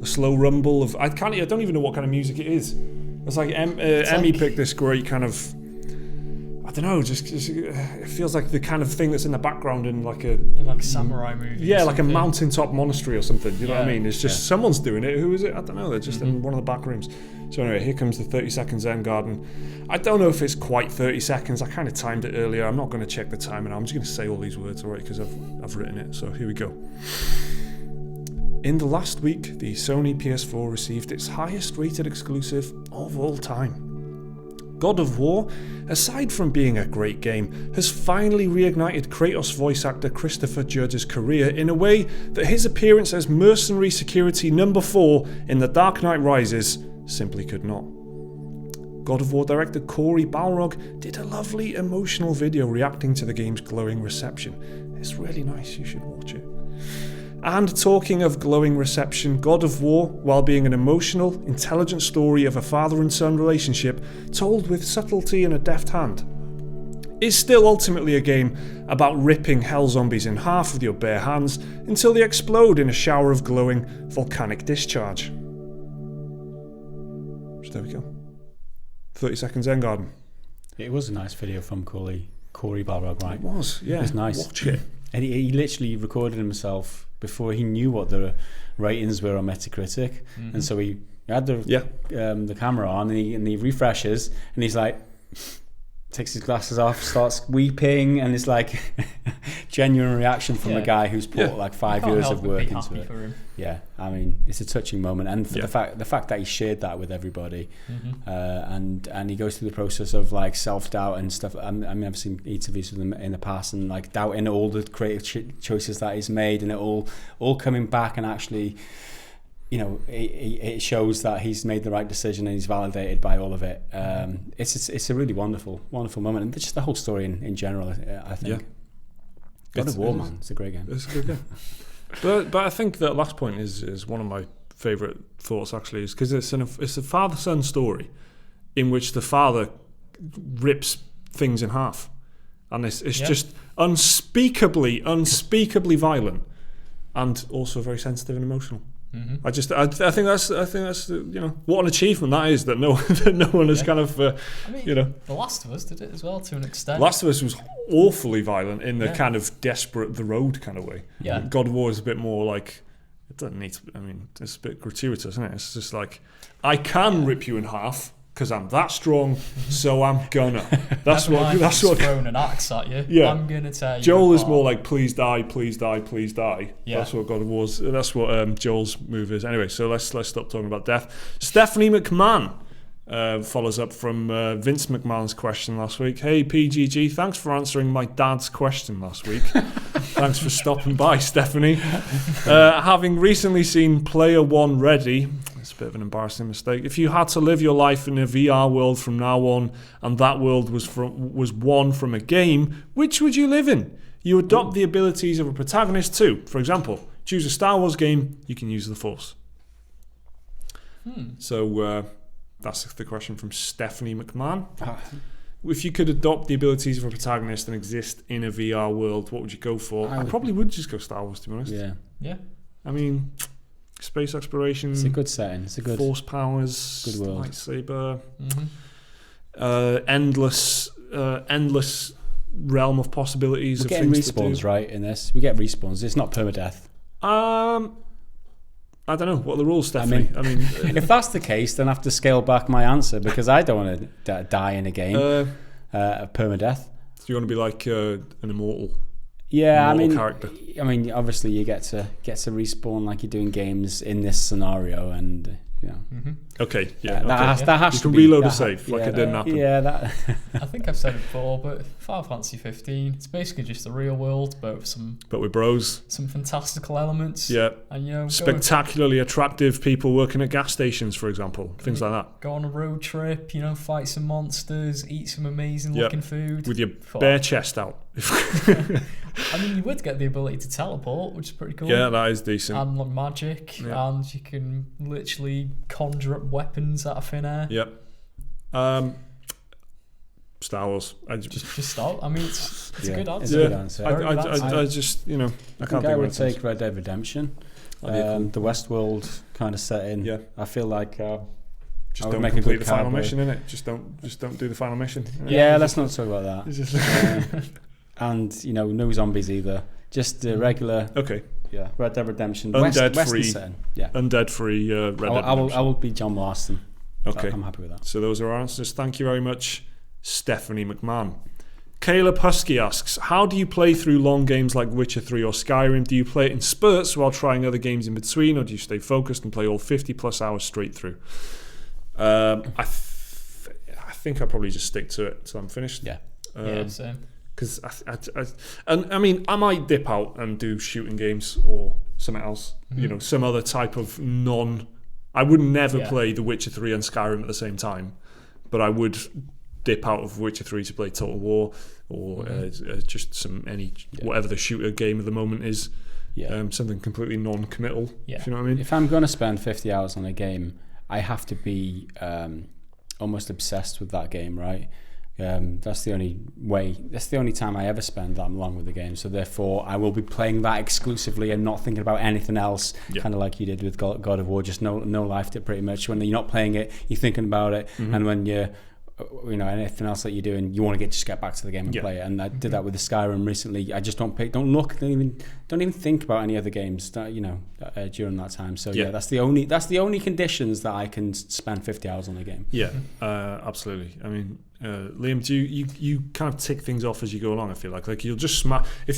a slow rumble of I don't even know what kind of music it is. It's like Emmy picked this great kind of, I don't know, just it feels like the kind of thing that's in the background in like a samurai movie. Yeah, like a mountaintop monastery or something. You know what I mean? It's just someone's doing it. Who is it? I don't know. They're just in one of the back rooms. So anyway, here comes the 30 Second Zen Garden. I don't know if it's quite 30 seconds. I kind of timed it earlier. I'm not going to check the time, and I'm just going to say all these words, all right, because I've written it. So here we go. In the last week, the Sony PS4 received its highest rated exclusive of all time. God of War, aside from being a great game, has finally reignited Kratos voice actor Christopher Judge's career in a way that his appearance as mercenary security number 4 in The Dark Knight Rises simply could not. God of War director Cory Balrog did a lovely emotional video reacting to the game's glowing reception. It's really nice, you should watch it. And talking of glowing reception, God of War, while being an emotional, intelligent story of a father and son relationship told with subtlety and a deft hand, is still ultimately a game about ripping hell zombies in half with your bare hands until they explode in a shower of glowing volcanic discharge. So there we go. 30 Second Zen Garden. It was a nice video from Cory Balrog, right? It was, yeah. It was nice. Watch it. And he literally recorded himself before he knew what the ratings were on Metacritic, and so he had the camera on, and he refreshes, and he's like, takes his glasses off, starts weeping, and it's like genuine reaction from a guy who's put like 5 years of work into it. Yeah, I mean, it's a touching moment, and for the fact that he shared that with everybody, and he goes through the process of like self-doubt and stuff. I mean, I've seen interviews with him in the past, and like doubting all the creative choices that he's made, and it all coming back, and actually, it shows that he's made the right decision and he's validated by all of it. It's a really wonderful moment, and just the whole story in general, I think. God of War, man, it's a great game. It's a good game. But I think that last point is one of my favourite thoughts actually, is because it's a father-son story in which the father rips things in half, and it's just unspeakably violent, and also very sensitive and emotional. Mm-hmm. I think that's what an achievement that is, that no one has kind of I mean, The Last of Us did it as well to an extent. Last of Us was awfully violent in the kind of desperate the road kind of way. Yeah. God of War is a bit more like, it doesn't need to, I mean, it's a bit gratuitous, isn't it? It's just like, I can rip you in half because I'm that strong, so I'm gonna. That's what thrown an axe at you. Yeah. I'm gonna tell you. Joel is more like, please die, please die, please die. Yeah. That's what God of War's. That's what Joel's move is. Anyway, so let's stop talking about death. Stephanie McMahon follows up from Vince McMahon's question last week. Hey PGG, thanks for answering my dad's question last week. Thanks for stopping by, Stephanie. Having recently seen Player One Ready, it's a bit of an embarrassing mistake. If you had to live your life in a VR world from now on, and that world was one from a game, which would you live in? You adopt the abilities of a protagonist too. For example, choose a Star Wars game, you can use the Force. So that's the question from Stephanie McMahon. If you could adopt the abilities of a protagonist and exist in a VR world, what would you go for? I probably would just go Star Wars, to be honest. Yeah. I mean, space exploration. It's a good setting. It's a good Force powers. Good world. Lightsaber. Mm-hmm. Endless realm of possibilities. We're getting respawns, right? In this, we get respawns. It's not permadeath. I don't know. What are the rules, Stephanie? I mean if that's the case, then I have to scale back my answer because I don't want to die in a game of permadeath. So you want to be like an immortal? Yeah, character. I mean, obviously you get to respawn like you do in games in this scenario, and Okay, yeah. That has you to can be, reload a save like it didn't happen. Yeah, that. I think I've said it before, but Final Fantasy 15, it's basically just the real world, but with bros. Some fantastical elements. Yeah. And spectacularly attractive people working at gas stations, for example. Things like that. Go on a road trip, fight some monsters, eat some amazing looking food. With your bare chest out. I mean, you would get the ability to teleport, which is pretty cool. Yeah, that is decent. And magic, and you can literally conjure up weapons out of thin air. Yep. Star Wars. Just start. I mean, it's a good answer. It's a good answer. I just, I can't think I would take Red Dead Redemption. Cool. The Westworld kind of setting. Yeah. I feel like just don't complete the final mission, innit? Just don't do the final mission. Yeah, let's not talk about that. And no zombies either. Just the regular. Okay. Yeah, Red Dead Redemption. Undead free. Setting. Yeah. Undead free. Red Dead Redemption. I will be John Marston. Okay. I'm happy with that. So those are our answers. Thank you very much, Stephanie McMahon. Caleb Husky asks, how do you play through long games like Witcher 3 or Skyrim? Do you play it in spurts while trying other games in between, or do you stay focused and play all 50 plus hours straight through? I think I'll probably just stick to it till I'm finished. Yeah. Same. Because I mean, I might dip out and do shooting games or something else. Mm-hmm. Some other type of I would never play The Witcher 3 and Skyrim at the same time, but I would dip out of Witcher 3 to play Total War or just whatever the shooter game of the moment is. Yeah. Something completely non-committal. Yeah. If you know what I mean. If I'm going to spend 50 hours on a game, I have to be almost obsessed with that game, right? That's the only way. That's the only time I ever spend that long with the game. So therefore, I will be playing that exclusively and not thinking about anything else. Yeah. Kind of like you did with God of War. Just no life to it pretty much. When you're not playing it, you're thinking about it, and when you're anything else that you're doing, you want to just get back to the game and play it. And I did that with the Skyrim recently. I just don't even think about any other games that, during that time. So that's the only conditions that I can spend 50 hours on a game. Yeah, absolutely. I mean, Liam, do you kind of tick things off as you go along? I feel like you'll just smash. If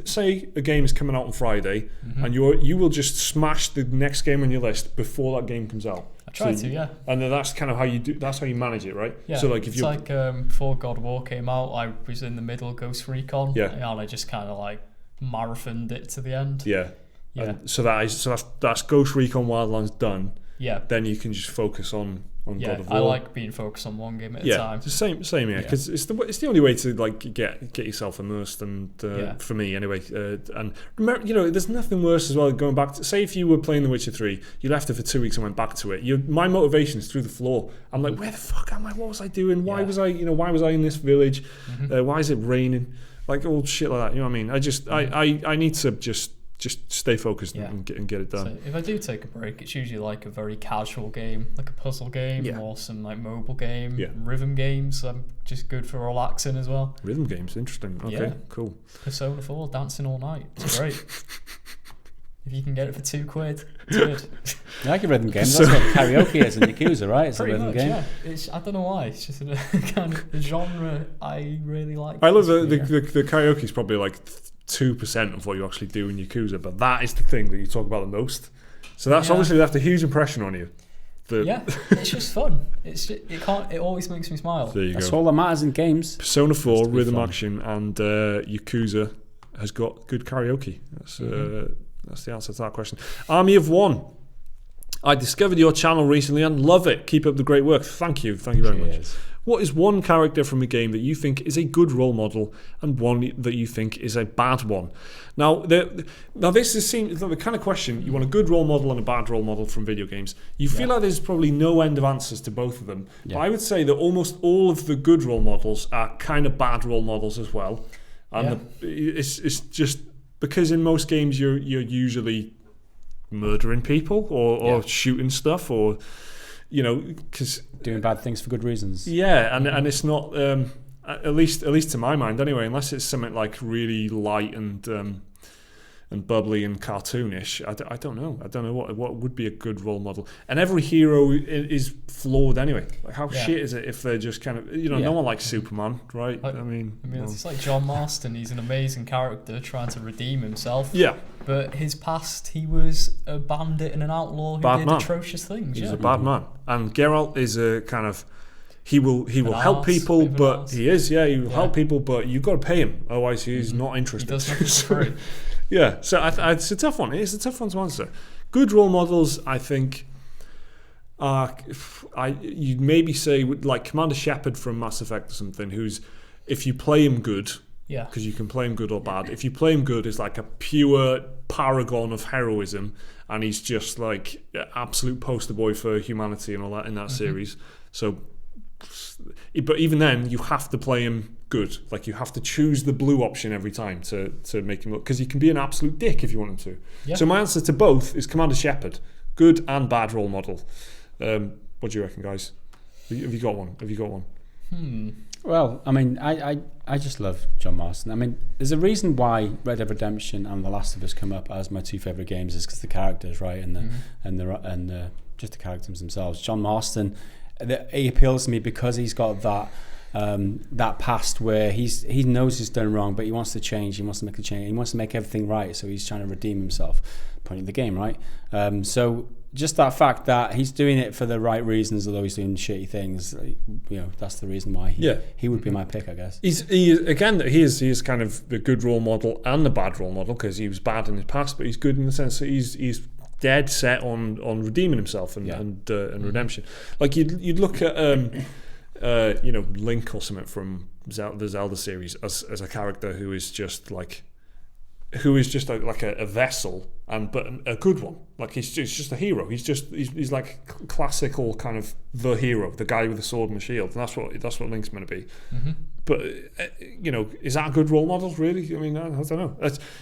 say a game is coming out on Friday, and you will just smash the next game on your list before that game comes out. I try to, yeah. And then that's kind of how you do. That's how you manage it, right? Yeah. So before God of War came out, I was in the middle of Ghost Recon. Yeah. And I just kind of marathoned it to the end. Yeah. Yeah. So that's Ghost Recon Wildlands done. Yeah. then you can just focus on Yeah, God of War. I like being focused on one game at a time. It's the same here, because it's the only way to like get yourself immersed, and for me anyway. And remember, there's nothing worse as well going back to, say if you were playing The Witcher 3, you left it for 2 weeks and went back to it. My motivation's through the floor. I'm like, where the fuck am I? What was I doing? Why was I in this village? Why is it raining? Like all shit like that. You know what I mean? I need to just stay focused and get it done. So if I do take a break, it's usually like a very casual game, like a puzzle game or some like mobile game. Rhythm games, I'm just good for relaxing as well. Rhythm games, interesting. Okay, cool. Persona 4, dancing all night. It's great. If you can get it for £2, it's good. I like a rhythm game. That's what karaoke is in Yakuza, right? It's pretty a rhythm much, game. Yeah. I don't know why. It's just a kind of a genre I really like. I love the karaoke is probably like 2% of what you actually do in Yakuza, but that is the thing that you talk about the most. So that's obviously left a huge impression on you. It's just fun. It always makes me smile. There you That's go. all that matters in games. Persona 4, rhythm action, and Yakuza has got good karaoke. That's the answer to that question. Army of One. I discovered your channel recently and love it. Keep up the great work. Thank you very much. What is one character from a game that you think is a good role model and one that you think is a bad one? Now this is the kind of question, you want a good role model and a bad role model from video games. You feel like there's probably no end of answers to both of them. Yeah. But I would say that almost all of the good role models are kind of bad role models as well. And it's just because in most games you're usually murdering people or shooting stuff or... because doing bad things for good reasons. Yeah, and it's not at least to my mind anyway. Unless it's something like really light and bubbly and cartoonish. I don't know. I don't know what would be a good role model. And every hero is flawed anyway. Like how shit is it if they're just kind of no one likes Superman, right? I mean, it's like John Marston. He's an amazing character trying to redeem himself. Yeah. But his past, he was a bandit and an outlaw who did atrocious things. He's a bad man. And Geralt is a kind of... He will help people, but he will help people, but you've got to pay him. Otherwise, he's not interested. He does nothing for free. Yeah, so it's a tough one. It is a tough one to answer. Good role models, I think... you'd maybe say, like Commander Shepard from Mass Effect or something, who's... If you play him good... Yeah, because you can play him good or bad. If you play him good, it's like a pure paragon of heroism, and he's just like absolute poster boy for humanity and all that in that series. So, but even then, you have to play him good. Like you have to choose the blue option every time to make him look, because he can be an absolute dick if you want him to. Yeah. So my answer to both is Commander Shepard, good and bad role model. What do you reckon, guys? Have you got one? Well, I mean, I just love John Marston. I mean, there's a reason why Red Dead Redemption and The Last of Us come up as my two favourite games, is because the characters, right, and just the characters themselves. John Marston, he appeals to me because he's got that past where he knows he's done wrong, but he wants to change. He wants to make a change. He wants to make everything right. So he's trying to redeem himself. Point of the game, right? So just that fact that he's doing it for the right reasons, although he's doing shitty things, that's the reason why he would be my pick, I guess. He is kind of the good role model and the bad role model, because he was bad in his past, but he's good in the sense that he's dead set on redeeming himself and redemption. Like you'd look at Link or something from the Zelda series as a character who is just like a vessel, but a good one. Like he's just a hero. He's like classical kind of the hero, the guy with the sword and the shield, and that's what Link's meant to be. But is that a good role model? Really? I mean, I don't know.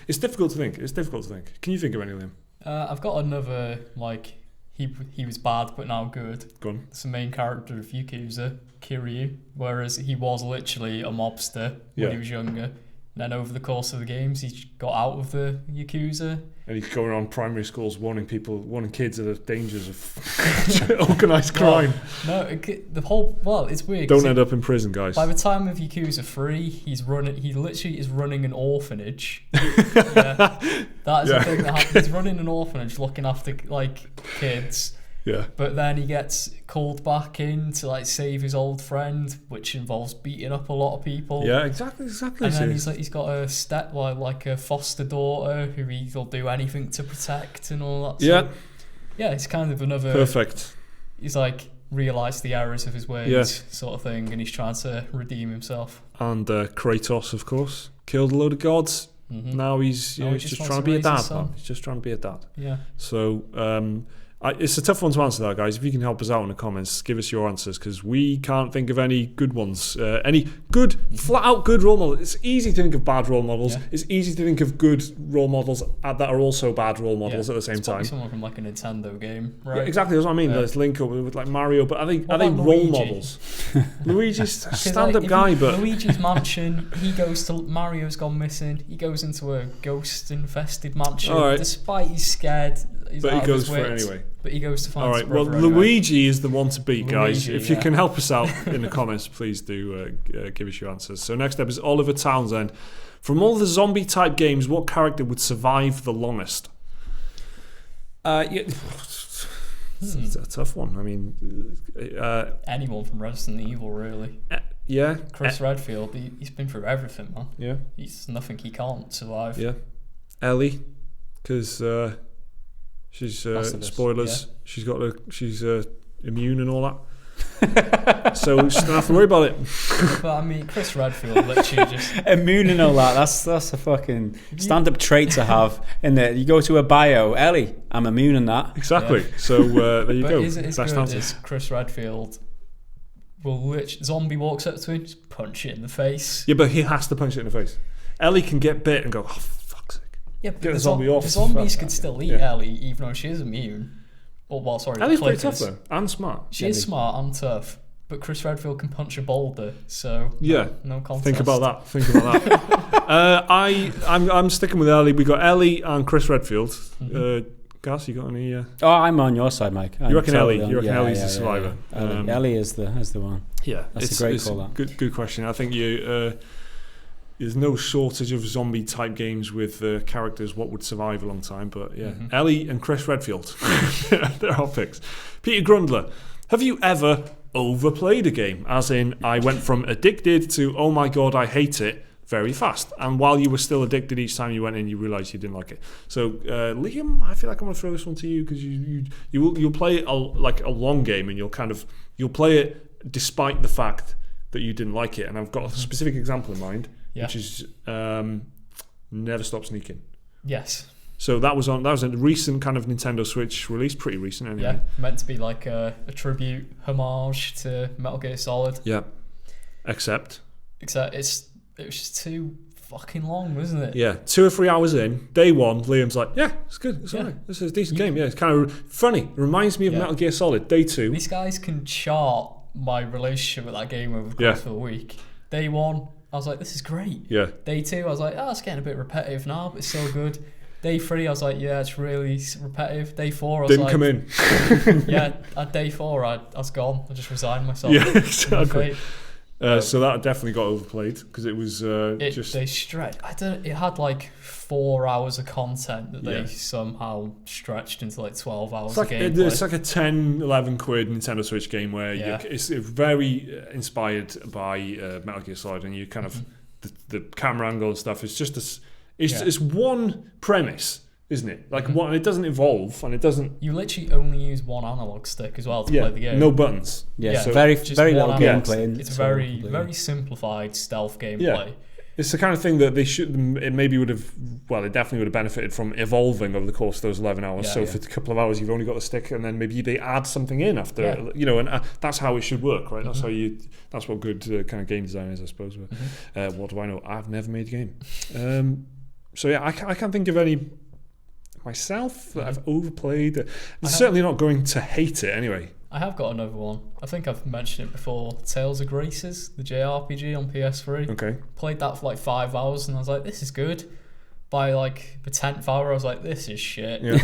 It's difficult to think. Can you think of any of them? I've got another, like he was bad but now good. Go on. It's the main character of Yakuza, Kiryu, whereas he was literally a mobster when he was younger. And then over the course of the games, he got out of the Yakuza. And he's going around primary schools warning kids of the dangers of organised crime. It's weird. Don't end up in prison, guys. By the time of Yakuza 3, he literally is running an orphanage. That is the thing that happens. He's running an orphanage looking after kids. Yeah. But then he gets called back in to save his old friend, which involves beating up a lot of people. Yeah, exactly. And then he's got a a foster daughter who he'll do anything to protect and all that. Yeah. Yeah, it's kind of another... Perfect. He's like realised the errors of his ways, sort of thing, and he's trying to redeem himself. And Kratos, of course, killed a load of gods. Mm-hmm. Now he's just trying to be a dad, man. He's just trying to be a dad. Yeah. So it's a tough one to answer that, guys. If you can help us out in the comments, give us your answers, because we can't think of any good ones. Any good, flat-out good role models. It's easy to think of bad role models. Yeah. It's easy to think of good role models that are also bad role models at the same time. Someone from like a Nintendo game, right? Yeah, exactly, that's what I mean. There's link up with like Mario, but are they role models? Luigi's a stand-up guy, but... Luigi's mansion, he goes to... Mario's gone missing. He goes into a ghost-infested mansion. Right. Despite he's scared... But he goes for it anyway. But he goes to find his brother brother anyway. Luigi is the one to beat, guys. Luigi, if you can help us out in the comments, please do give us your answers. So next up is Oliver Townsend. From all the zombie-type games, what character would survive the longest? It's a tough one. I mean... anyone from Resident Evil, really. Yeah. Chris Redfield, he's been through everything, man. Yeah. He's nothing he can't survive. Yeah. Ellie, because... she's spoilers. Yeah. She's immune and all that. So we just don't have to worry about it. But I mean, Chris Redfield literally just immune and all that. That's a fucking stand-up trait to have. In there, you go to a bio, Ellie, I'm immune in that. Exactly. Yeah. So there you go. Is it as good as Chris Redfield? Zombie walks up to him, just punch it in the face. Yeah, but he has to punch it in the face. Ellie can get bit and go, oh, fuck's sake. Yeah, but the zombies can still eat Ellie, even though she is immune. Ellie's pretty tough though, and smart. She is smart and tough, but Chris Redfield can punch a boulder, so no contest. Think about that. I'm sticking with Ellie. We got Ellie and Chris Redfield. Mm-hmm. Gus, you got any? Oh, I'm on your side, Mike. You reckon Ellie? Ellie's the survivor? Yeah. Ellie is the one. Yeah, that's a great call. Good question. I think there's no shortage of zombie type games with characters what would survive a long time, but Ellie and Chris Redfield, they're our picks. Peter Grundler, have you ever overplayed a game? As in, I went from addicted to oh my god, I hate it very fast. And while you were still addicted, each time you went in, you realised you didn't like it. So Liam, I feel like I'm going to throw this one to you because you'll play it like a long game, and you'll play it despite the fact that you didn't like it. And I've got a specific example in mind. Yeah. Which is Never Stop Sneaking. Yes. So that was a recent kind of Nintendo Switch release, pretty recent anyway. Yeah, meant to be like a tribute, homage to Metal Gear Solid. Yeah. Except it was just too fucking long, wasn't it? Yeah, 2 or 3 hours in, day one, Liam's like, yeah, it's good, it's alright. This is a decent game. Yeah, it's kind of funny. It reminds me of Metal Gear Solid. Day 2. These guys can chart my relationship with that game over the course of a week. Day 1, I was like, this is great. Yeah. Day 2, I was like, it's getting a bit repetitive now, but it's so good. Day 3, I was like, yeah, it's really repetitive. Day 4, I was Didn't come in. Yeah, at day 4, I was gone. I just resigned myself. Yeah, exactly. So that definitely got overplayed because it was they stretched. It had like 4 hours of content that they somehow stretched into like 12 hours of gameplay. It's like a 10, 11 quid Nintendo Switch game where it's very inspired by Metal Gear Solid, and you kind of the camera angle and stuff. It's just it's one premise, isn't it? Like one, it doesn't evolve, and it doesn't. You literally only use one analog stick as well to play the game. No buttons. Yeah, so very little gameplay. It's very simplified stealth gameplay. Yeah. It's the kind of thing that they definitely would have benefited from evolving over the course of those 11 hours. For a couple of hours, you've only got the stick, and then maybe they add something in after, and that's how it should work, right? That's what good kind of game design is, I suppose. But, what do I know? I've never made a game. I can't think of any myself that I've overplayed. I'm certainly not going to hate it anyway. I have got another one. I think I've mentioned it before. Tales of Graces, the JRPG on PS3. Okay. Played that for like 5 hours, and I was like, this is good. By like the 10th hour, I was like, this is shit. Yeah.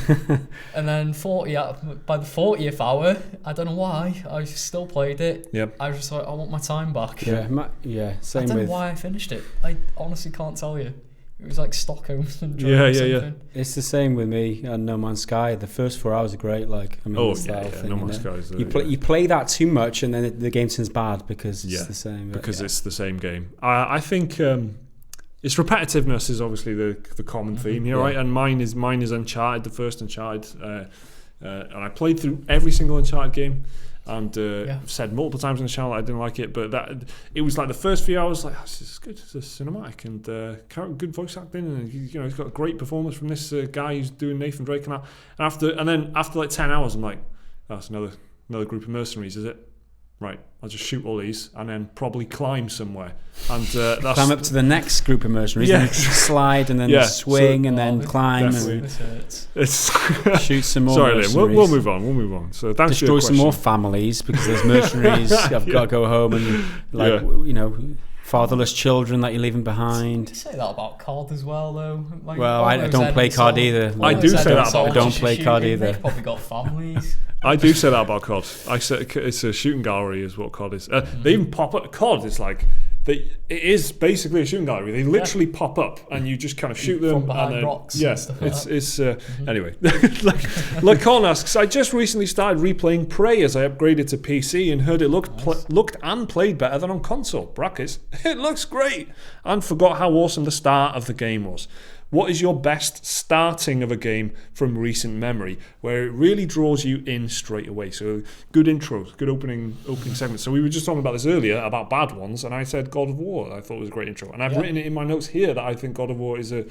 And then by the 40th hour, I don't know why, I still played it. Yep. I was just like, I want my time back. Same I don't know why I finished it. I honestly can't tell you. It was like Stockholm Syndrome or something. Yeah. It's the same with me and No Man's Sky. The first 4 hours are great. No Man's Sky is you play that too much, and then the game turns bad because it's the same. It's the same game. I think its repetitiveness is obviously the common theme here, right? And mine is Uncharted, the first Uncharted. and I played through every single Uncharted game. And I've said multiple times on the channel that I didn't like it, but it was like the first few hours, like, this is good, it's cinematic and good voice acting, and he's got a great performance from this guy who's doing Nathan Drake and that. And then after like 10 hours, I'm like, oh, it's another group of mercenaries, is it? Right, I'll just shoot all these and then probably climb somewhere. And that's climb up to the next group of mercenaries, and slide, and then swing, and then climb, and shoot some more mercenaries. Sorry, we'll move on. So thanks for your question. Destroy some more families, because there's mercenaries have got to go home, and fatherless children that you're leaving behind. Did you say that about COD as well, though? I don't play COD either. I do say that about I don't play COD either. They've probably got families. I do say that about COD. I said it's a shooting gallery is what COD is. They even pop up. COD is like, it is basically a shooting gallery. They literally pop up and you just kind of shoot them. From behind rocks. Yes, anyway. like Colin asks, I just recently started replaying Prey as I upgraded to PC and heard it looked and played better than on console. Brackets, it looks great. And forgot how awesome the start of the game was. What is your best starting of a game from recent memory, where it really draws you in straight away? So good intros, good opening segments. So we were just talking about this earlier about bad ones, and I said God of War. I thought it was a great intro, and I've written it in my notes here that I think God of War is a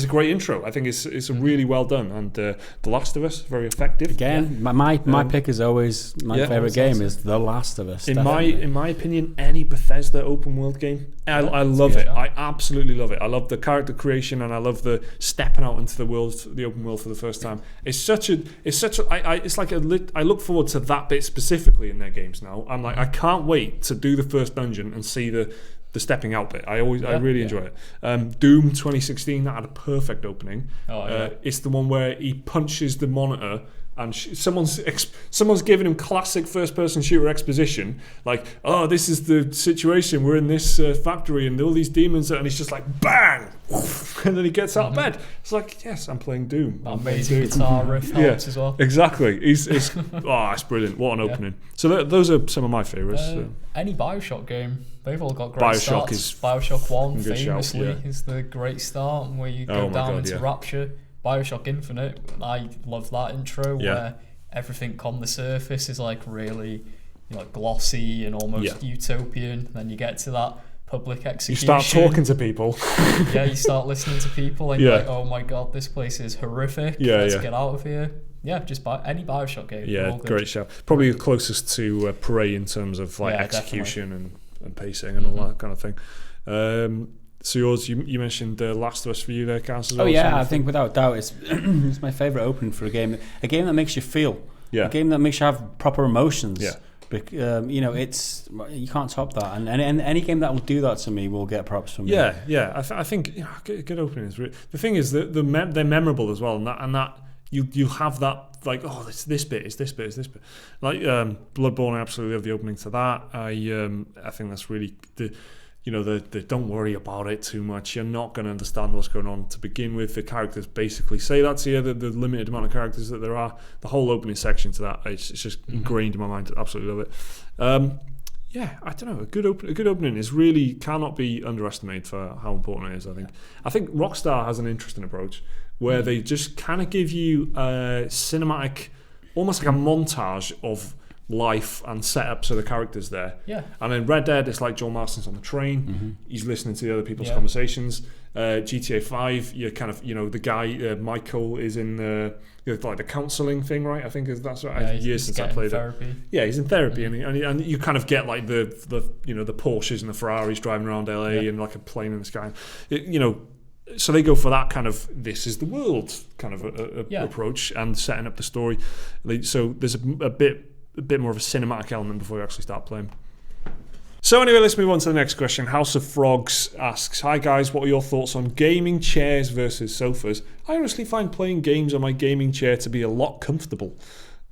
great intro. I think it's a really well done, and The Last of Us, very effective. Again, my pick is always my favorite game is The Last of Us. In my opinion, any Bethesda open world game, I love it. I absolutely love it. I love the character creation, and I love the stepping out into the open world for the first time. I look forward to that bit specifically in their games now. I'm like, I can't wait to do the first dungeon and see the stepping out bit. I really enjoy it. Doom 2016, that had a perfect opening. It's the one where he punches the monitor and someone's giving him classic first-person shooter exposition, like, oh, this is the situation, we're in this factory and all these demons, and he's just like, bang, and then he gets out of bed. It's like, yes, I'm playing Doom. Amazing guitar riff helps as well. Exactly. It's brilliant. What an opening. So those are some of my favourites. Any Bioshock game, they've all got great starts. Bioshock 1 famously is the great start, where you go down into Rapture. Bioshock Infinite, I love that intro where everything on the surface is like really glossy and almost utopian. Then you get to that public execution. You start talking to people. You start listening to people, and you're like, oh my god, this place is horrific. Let's get out of here. Just buy any Bioshock game. Yeah, great shout. Probably the closest to Prey in terms of execution and pacing and all that kind of thing. So yours, you mentioned The Last of Us for you there, Gareth, as well. I think without doubt it's my favourite opening for a game that makes you feel, a game that makes you have proper emotions. It's you can't top that, and any game that will do that to me will get props from me. I think good opening is the thing is that they're memorable as well, and that you have that, like, oh, it's this bit. Like Bloodborne, I absolutely love the opening to that. I think that's really the don't worry about it too much. You're not going to understand what's going on to begin with. The characters basically say that to you, the limited amount of characters that there are. The whole opening section to that, it's just ingrained in my mind. I absolutely love it. I don't know. A good opening is really cannot be underestimated for how important it is. I think Rockstar has an interesting approach where they just kind of give you a cinematic, almost like a montage of life and setups of the characters there. And then Red Dead, it's like Joel Marston's on the train. He's listening to the other people's conversations. GTA 5, you're kind of, the guy Michael is in like the counselling thing, right? I think that's right. Years since I played therapy. It. He's in therapy, and you kind of get like the the Porsches and the Ferraris driving around LA and like a plane in the sky. So they go for that kind of this is the world kind of approach and setting up the story. So there's a bit more of a cinematic element before you actually start playing. So anyway, let's move on to the next question. House of Frogs asks, hi guys, what are your thoughts on gaming chairs versus sofas? I honestly find playing games on my gaming chair to be a lot comfortable.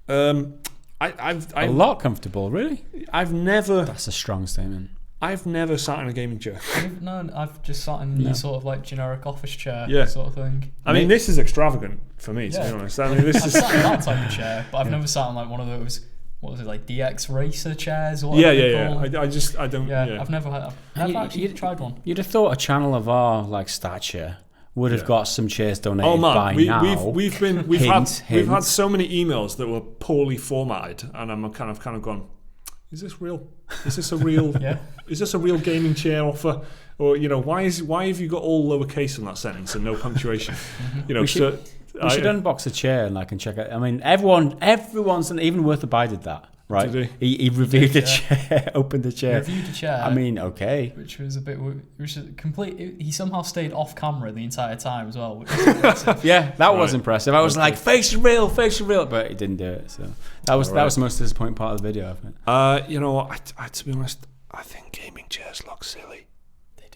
A lot comfortable, really? I've never... That's a strong statement. I've never sat in a gaming chair. No, I've just sat in the sort of like generic office chair sort of thing. I mean, this is extravagant for me, to be honest. I mean, I've sat in that type of chair, but I've never sat in like one of those... What was it, like DX racer chairs? Or whatever I don't. I've never actually tried one. You'd have thought a channel of our like stature would have got some chairs donated Oh man, by now. we've had so many emails that were poorly formatted, and I'm kind of gone, is this real? Is this a real? Is this a real gaming chair offer? Or why have you got all lowercase in that sentence and no punctuation? We should unbox a chair and I can check it. I mean, everyone's, and even Worth Buy did that. Right, he reviewed the chair, opened the chair. He reviewed the chair. I mean, okay, which was a bit, which is complete. He somehow stayed off camera the entire time as well. Which was impressive. Yeah, that was impressive. I was like, face real, but he didn't do it. So that was the most disappointing part of the video, I think. I to be honest, I think gaming chairs look silly. They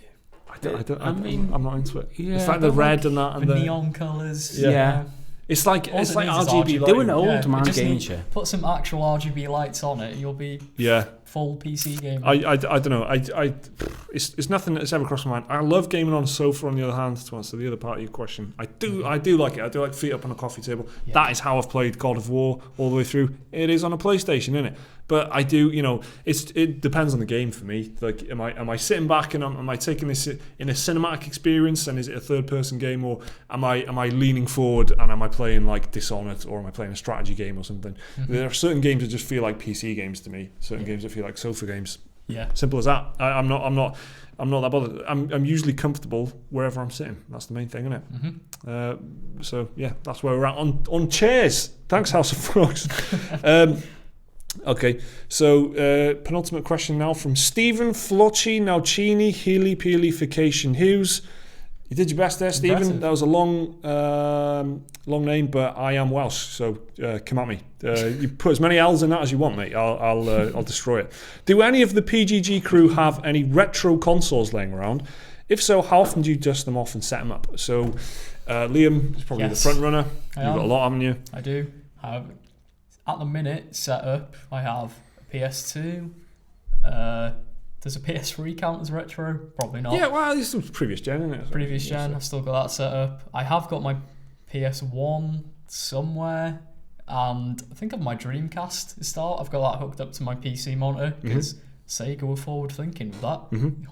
do. I'm not into it. Yeah, it's like the red and that and the neon colours. Yeah. It's like RGB. Do an old man gaming chair. Put some actual RGB lights on it. You'll be full PC gaming. I don't know. It's nothing that's ever crossed my mind. I love gaming on a sofa. On the other hand, to answer the other part of your question, I do like it. I do like feet up on a coffee table. Yeah. That is how I've played God of War all the way through. It is on a PlayStation, isn't it? But I do, it depends on the game for me. Like, am I sitting back and am I taking this in a cinematic experience, and is it a third-person game, or am I leaning forward and am I playing like Dishonored, or am I playing a strategy game or something? Mm-hmm. There are certain games that just feel like PC games to me. Certain games that feel like sofa games. Yeah, simple as that. I'm not that bothered. I'm usually comfortable wherever I'm sitting. That's the main thing, isn't it? Mm-hmm. So yeah, that's where we're at on chairs. Thanks, House of Frogs. Okay, so penultimate question now from Stephen Flocci Naucini Healy Peelification Hughes. You did your best there, Stephen. Impressive. That was a long name, but I am Welsh, so come at me. You put as many L's in that as you want, mate. I'll destroy it. Do any of the PGG crew have any retro consoles laying around? If so, how often do you dust them off and set them up? So Liam is probably the front runner. You've got a lot, haven't you? I do. At the minute, set up, I have a PS2. Does a PS3 count as retro? Probably not. Yeah, well, this was previous gen, isn't it? Previous gen, I've still got that set up. I have got my PS1 somewhere, and I think of my Dreamcast to start. I've got that hooked up to my PC monitor, because Sega were forward thinking with that,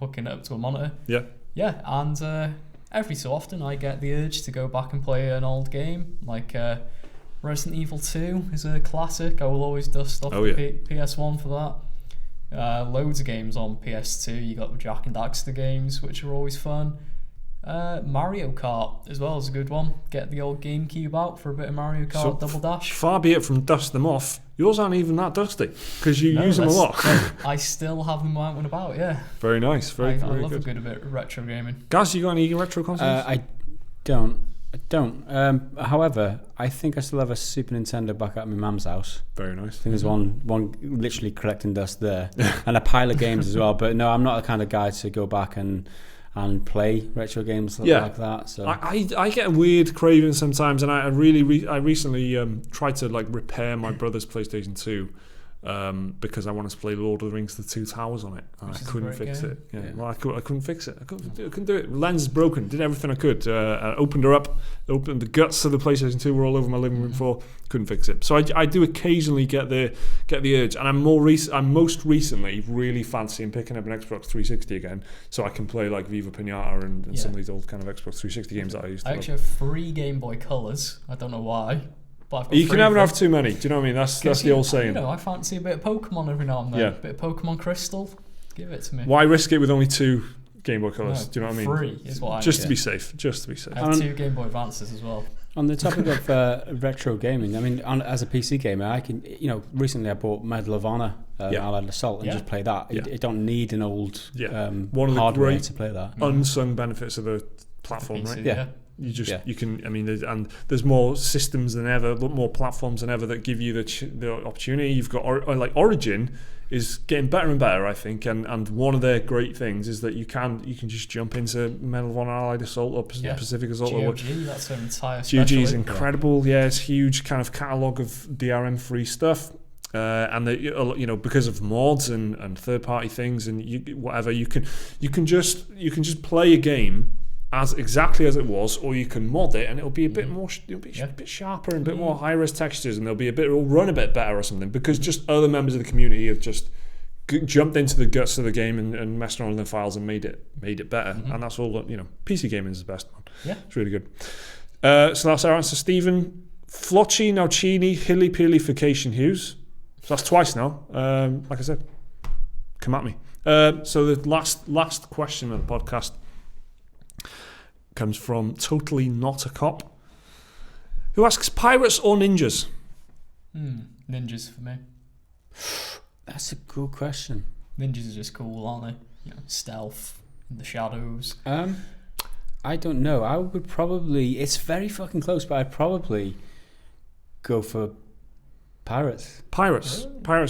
hooking it up to a monitor. Yeah, and every so often I get the urge to go back and play an old game, like Resident Evil 2 is a classic. I will always dust off the PS1 for that. Loads of games on PS2. You got the Jack and Daxter games, which are always fun. Mario Kart as well is a good one. Get the old GameCube out for a bit of Mario Kart Double Dash. Far be it from dust them off. Yours aren't even that dusty because you use them a lot. I still have them out and about. Yeah. Very nice. Very I love good. a good bit of retro gaming. Gaz, you got any retro consoles? I don't. However, I think I still have a Super Nintendo back at my mum's house. Very nice. I think there's one literally collecting dust there, and a pile of games as well. But no, I'm not the kind of guy to go back and play retro games like that. So I get a weird craving sometimes, and I recently tried to like repair my brother's PlayStation 2. Because I wanted to play Lord of the Rings: The Two Towers on it, and I couldn't fix it. Well, I couldn't fix it. I couldn't do it. Lens is broken. Did everything I could. I opened her up. Opened the guts of the PlayStation 2 were all over my living room floor. Couldn't fix it. So I do occasionally get the urge, and I'm most recently really fancying picking up an Xbox 360 again, so I can play like Viva Pinata and some of these old kind of Xbox 360 games that I used to. I actually have 3 Game Boy Colors. I don't know why. You can never have too many. Do you know what I mean? That's the old saying. I fancy a bit of Pokemon every now and then. Yeah. A bit of Pokemon Crystal. Give it to me. Why risk it with only 2 Game Boy Colors? Do you know what I mean? 3 is what I Just to be safe. I have 2 Game Boy Advances as well. On the topic of retro gaming, I mean, as a PC gamer, I can, recently I bought Medal of Honor, Allied Assault, and just play that. It don't need an old one of the hardware great to play that. Unsung benefits of the platform, PC, right? Yeah. You can. I mean, there's more systems than ever, more platforms than ever that give you the opportunity. You've got Origin is getting better and better, I think, and one of their great things is that you can just jump into Medal of Honor, Allied Assault, or Pacific Assault. GOG, that's an entire special. GOG is incredible. Yeah, it's huge kind of catalogue of DRM free stuff. And because of mods and third party things and you can just play a game as exactly as it was, or you can mod it and it'll be a bit more, a bit sharper and a bit more high res textures, and it'll run a bit better or something, because just other members of the community have just jumped into the guts of the game and messed around with the files and made it better. And that's all. PC gaming is the best one. Yeah, it's really good. So that's our answer, Stephen. Flocci, Nauchini, Hilly Peelification Hughes. So that's twice now. Like I said, come at me. So the last question of the podcast comes from Totally Not a Cop, who asks, pirates or ninjas? Ninjas for me. That's a good question. Ninjas are just cool, aren't they? Stealth in the shadows. I don't know. I would probably... It's very fucking close, but I'd probably go for pirates. Pirates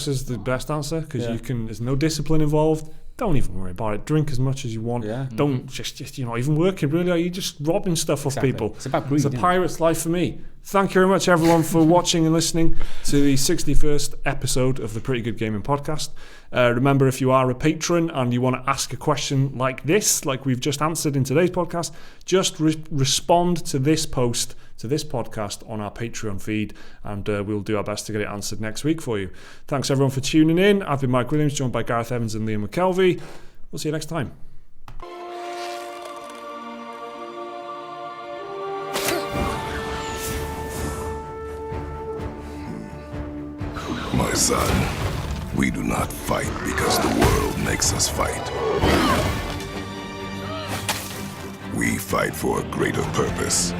is the best answer because there's no discipline involved. Don't even worry about it. Drink as much as you want. Yeah. Don't just you're not even working really. You're just robbing stuff off people. It's about greed. It's a pirate's life for me. Thank you very much, everyone, for watching and listening to the 61st episode of the Pretty Good Gaming Podcast. Remember, if you are a patron and you want to ask a question like this, like we've just answered in today's podcast, just respond to this post, to this podcast on our Patreon feed, and we'll do our best to get it answered next week for you. Thanks, everyone, for tuning in. I've been Mike Williams, joined by Gareth Evans and Liam McKelvey. We'll see you next time. My son, we do not fight because the world makes us fight. We fight for a greater purpose.